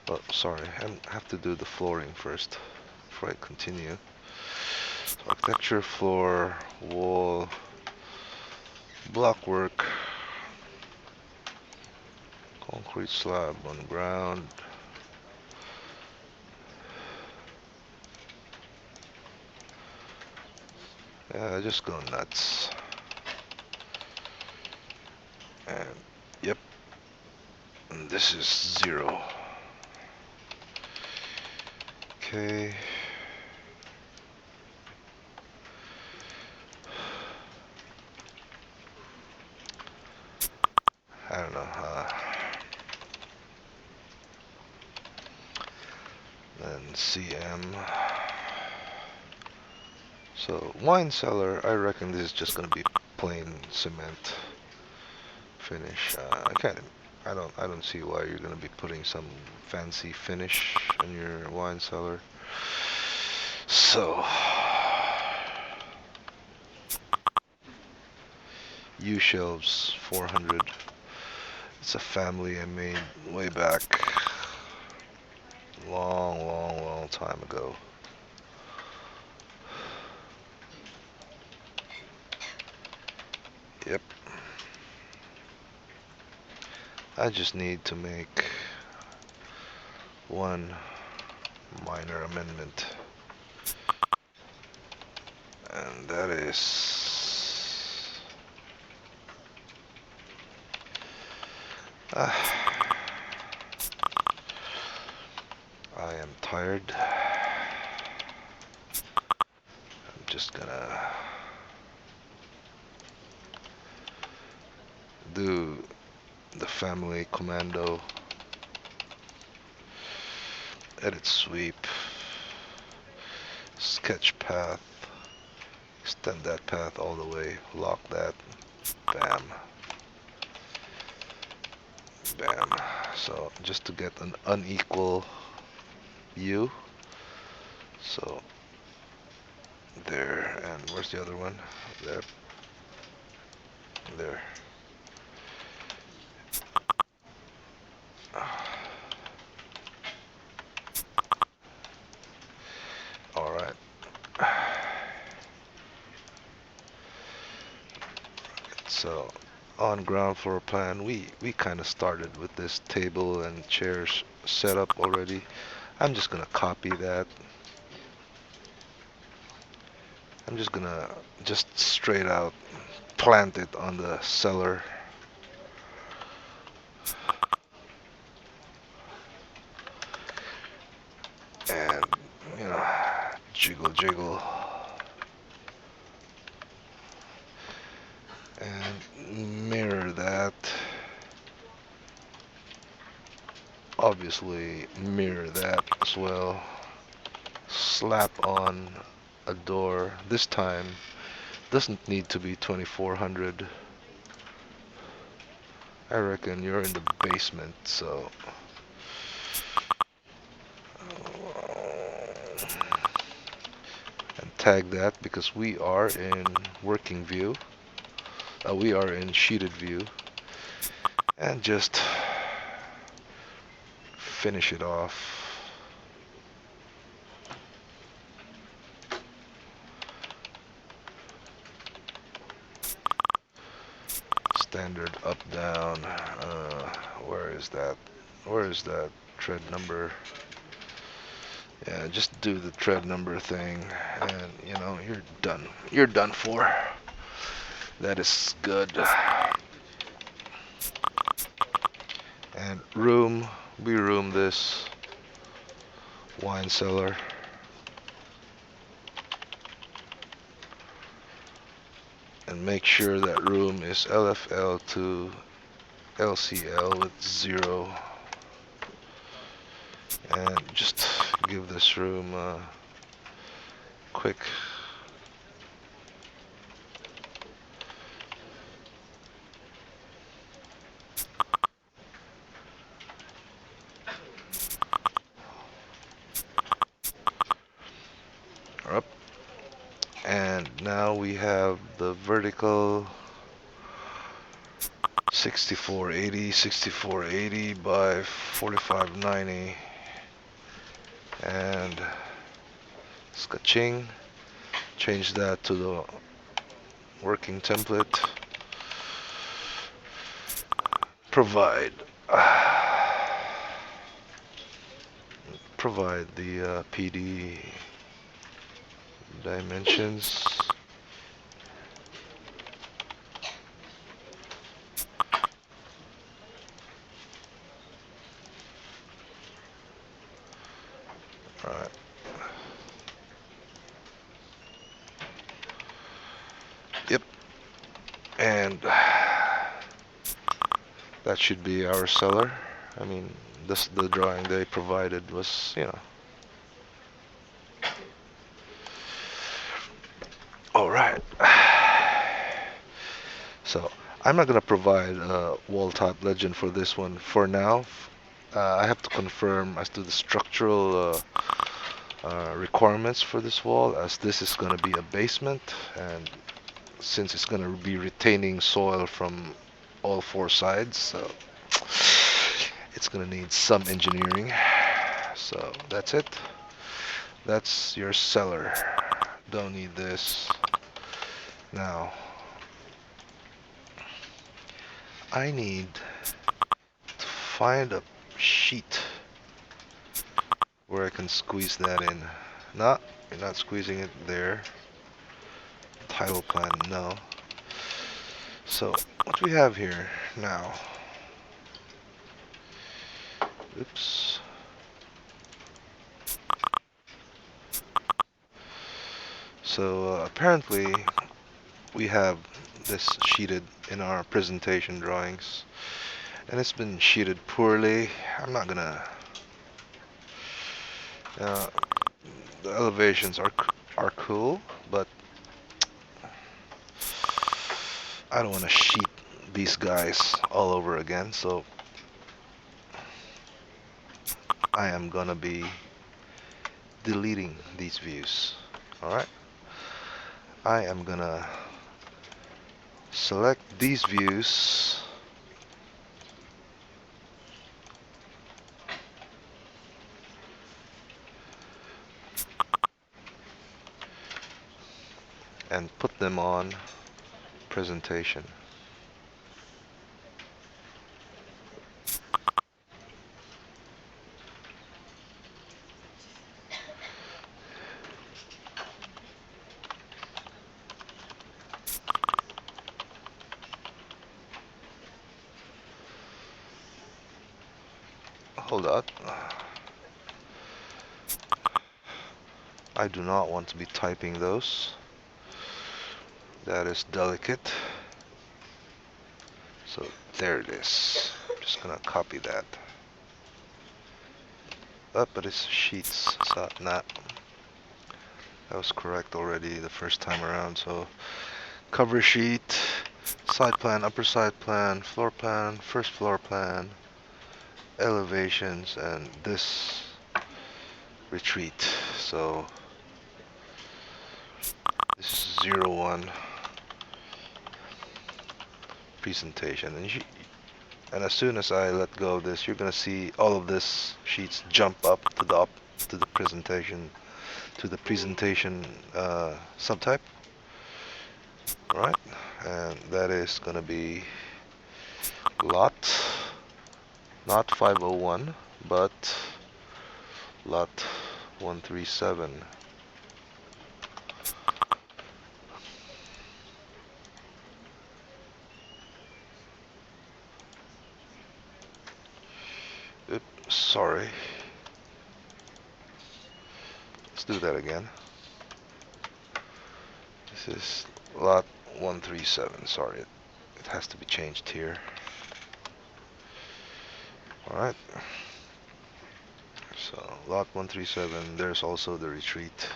Oh, sorry, I have to do the flooring first before I continue. So architecture, floor, wall, blockwork, concrete slab on ground. Yeah, just go nuts. And yep, and this is 0. Okay. I don't know. Then CM. So wine cellar, I reckon this is just gonna be plain cement finish. I don't see why you're gonna be putting some fancy finish in your wine cellar. So U shelves 400. It's a family I made way back, long time ago. Yep. I just need to make one minor amendment, and that is I am tired. I'm just gonna do the family commando, edit sweep, sketch path, extend that path all the way, lock that, bam, bam. So just to get an unequal U. So there, and where's the other one? There, there. All right. So on ground floor plan, we kind of started with this table and chairs setup already. I'm just gonna copy that. I'm just gonna just straight out plant it on the seller. And, you know, jiggle jiggle. And mirror that. Obviously mirror that as well. Slap on a door. This time doesn't need to be 2400. I reckon you're in the basement, so and tag that because we are in working view. We are in sheeted view, and just finish it off. Standard up down. Where is that? Where is that tread number? Yeah, just do the tread number thing, and you know you're done. You're done for. That is good. And room, we room this wine cellar. And make sure that room is LFL to LCL with 0. And just give this room a quick up. And now we have the vertical 6480 by 4590. And sketching. Change that to the working template. Provide the PD dimensions. Alright. Yep. And that should be our cellar. I mean, the drawing they provided was, you know. Alright. So, I'm not gonna provide a wall top legend for this one for now. I have to confirm as to the structural requirements for this wall, as this is gonna be a basement, and since it's gonna be retaining soil from all 4 sides, so it's gonna need some engineering. So that's it. That's your cellar. Don't need this. Now I need to find a sheet where I can squeeze that in. No, you're not squeezing it there. Title plan, no. So what we have here now. Oops. So apparently we have this sheeted in our presentation drawings, and it's been sheeted poorly. I'm not gonna. The elevations are cool, but I don't want to sheet these guys all over again. So I am gonna be deleting these views. All right. I am gonna select these views and put them on presentation. hold up. I do not want to be typing those. That is delicate. So there it is. I'm just gonna copy that. Oh, but it's sheets, so nah. That was correct already the first time around. So cover sheet, side plan, upper side plan, floor plan, first floor plan, elevations, and this retreat. So this is 01 presentation, and as soon as I let go of this, you're gonna see all of this sheets jump up to the presentation subtype. All right, and that is gonna be lot, not 501, but lot 137. Oops, sorry. Let's do that again. This is lot 137. Sorry, it has to be changed here. Alright. So, lot 137, there's also the retreat.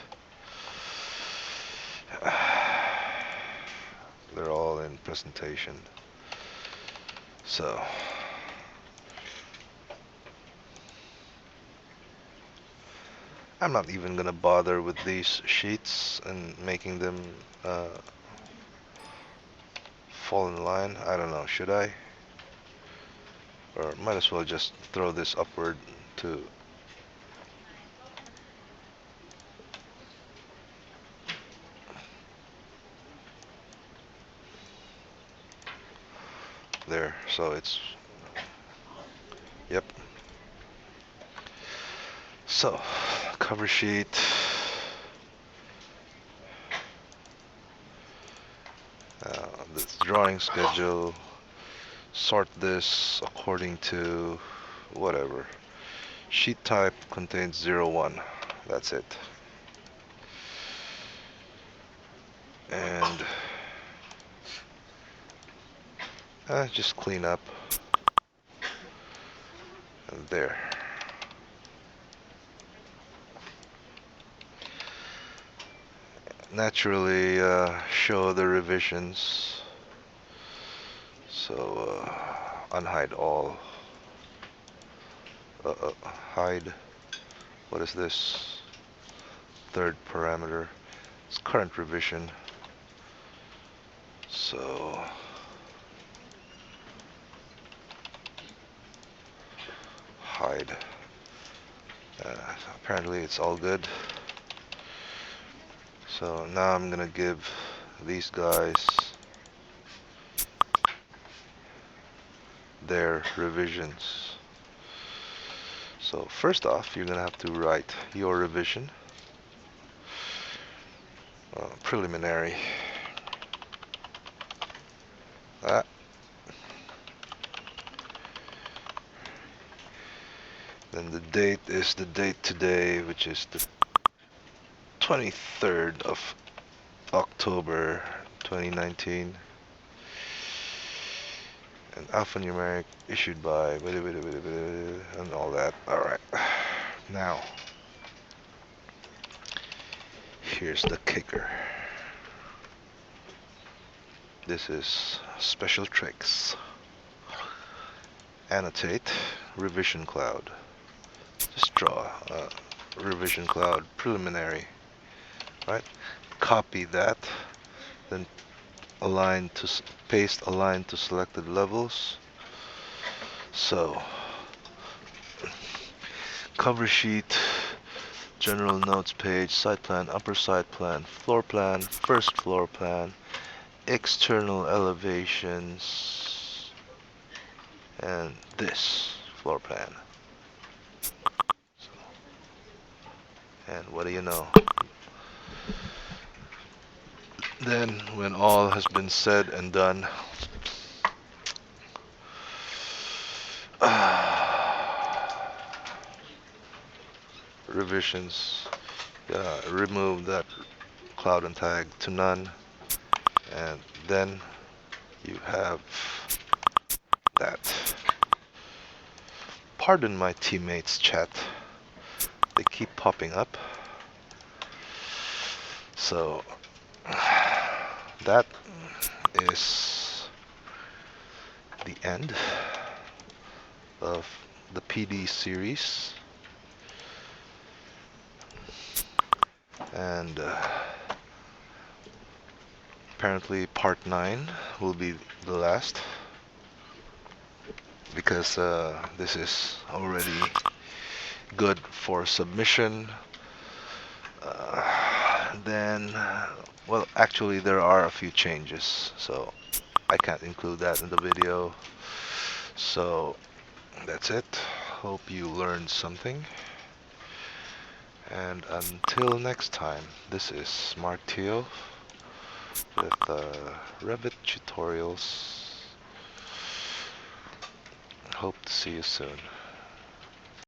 They're all in presentation. So, I'm not even gonna bother with these sheets and making them fall in line. I don't know, should I? Or might as well just throw this upward to there. So it's, yep. So, cover sheet. The drawing schedule. Sort this according to whatever. Sheet type contains 01. That's it. And just clean up. And there. Naturally show the revisions. So unhide all. Hide. What is this? Third parameter. It's current revision. So hide. Apparently it's all good. So now I'm gonna give these guys their revisions. So first off, you're gonna have to write your revision. Preliminary. Then the date is the date today, which is the 23rd of October 2019. And alphanumeric issued by and all that. Alright. Now, here's the kicker. This is special tricks. Annotate revision cloud. Just draw a revision cloud preliminary. Right? Copy that. Then paste align to selected levels. So cover sheet, general notes page, side plan, upper side plan, floor plan, first floor plan, external elevations, and this floor plan. And what do you know? Then, when all has been said and done, revisions. Remove that cloud and tag to none, and then you have that. Pardon my teammates, chat. They keep popping up. So that is the end of the PD series, and apparently part 9 will be the last, because this is already good for submission. Then, well, actually there are a few changes, so I can't include that in the video. So that's it. Hope you learned something. And until next time, this is Smart Teo with Revit tutorials. Hope to see you soon.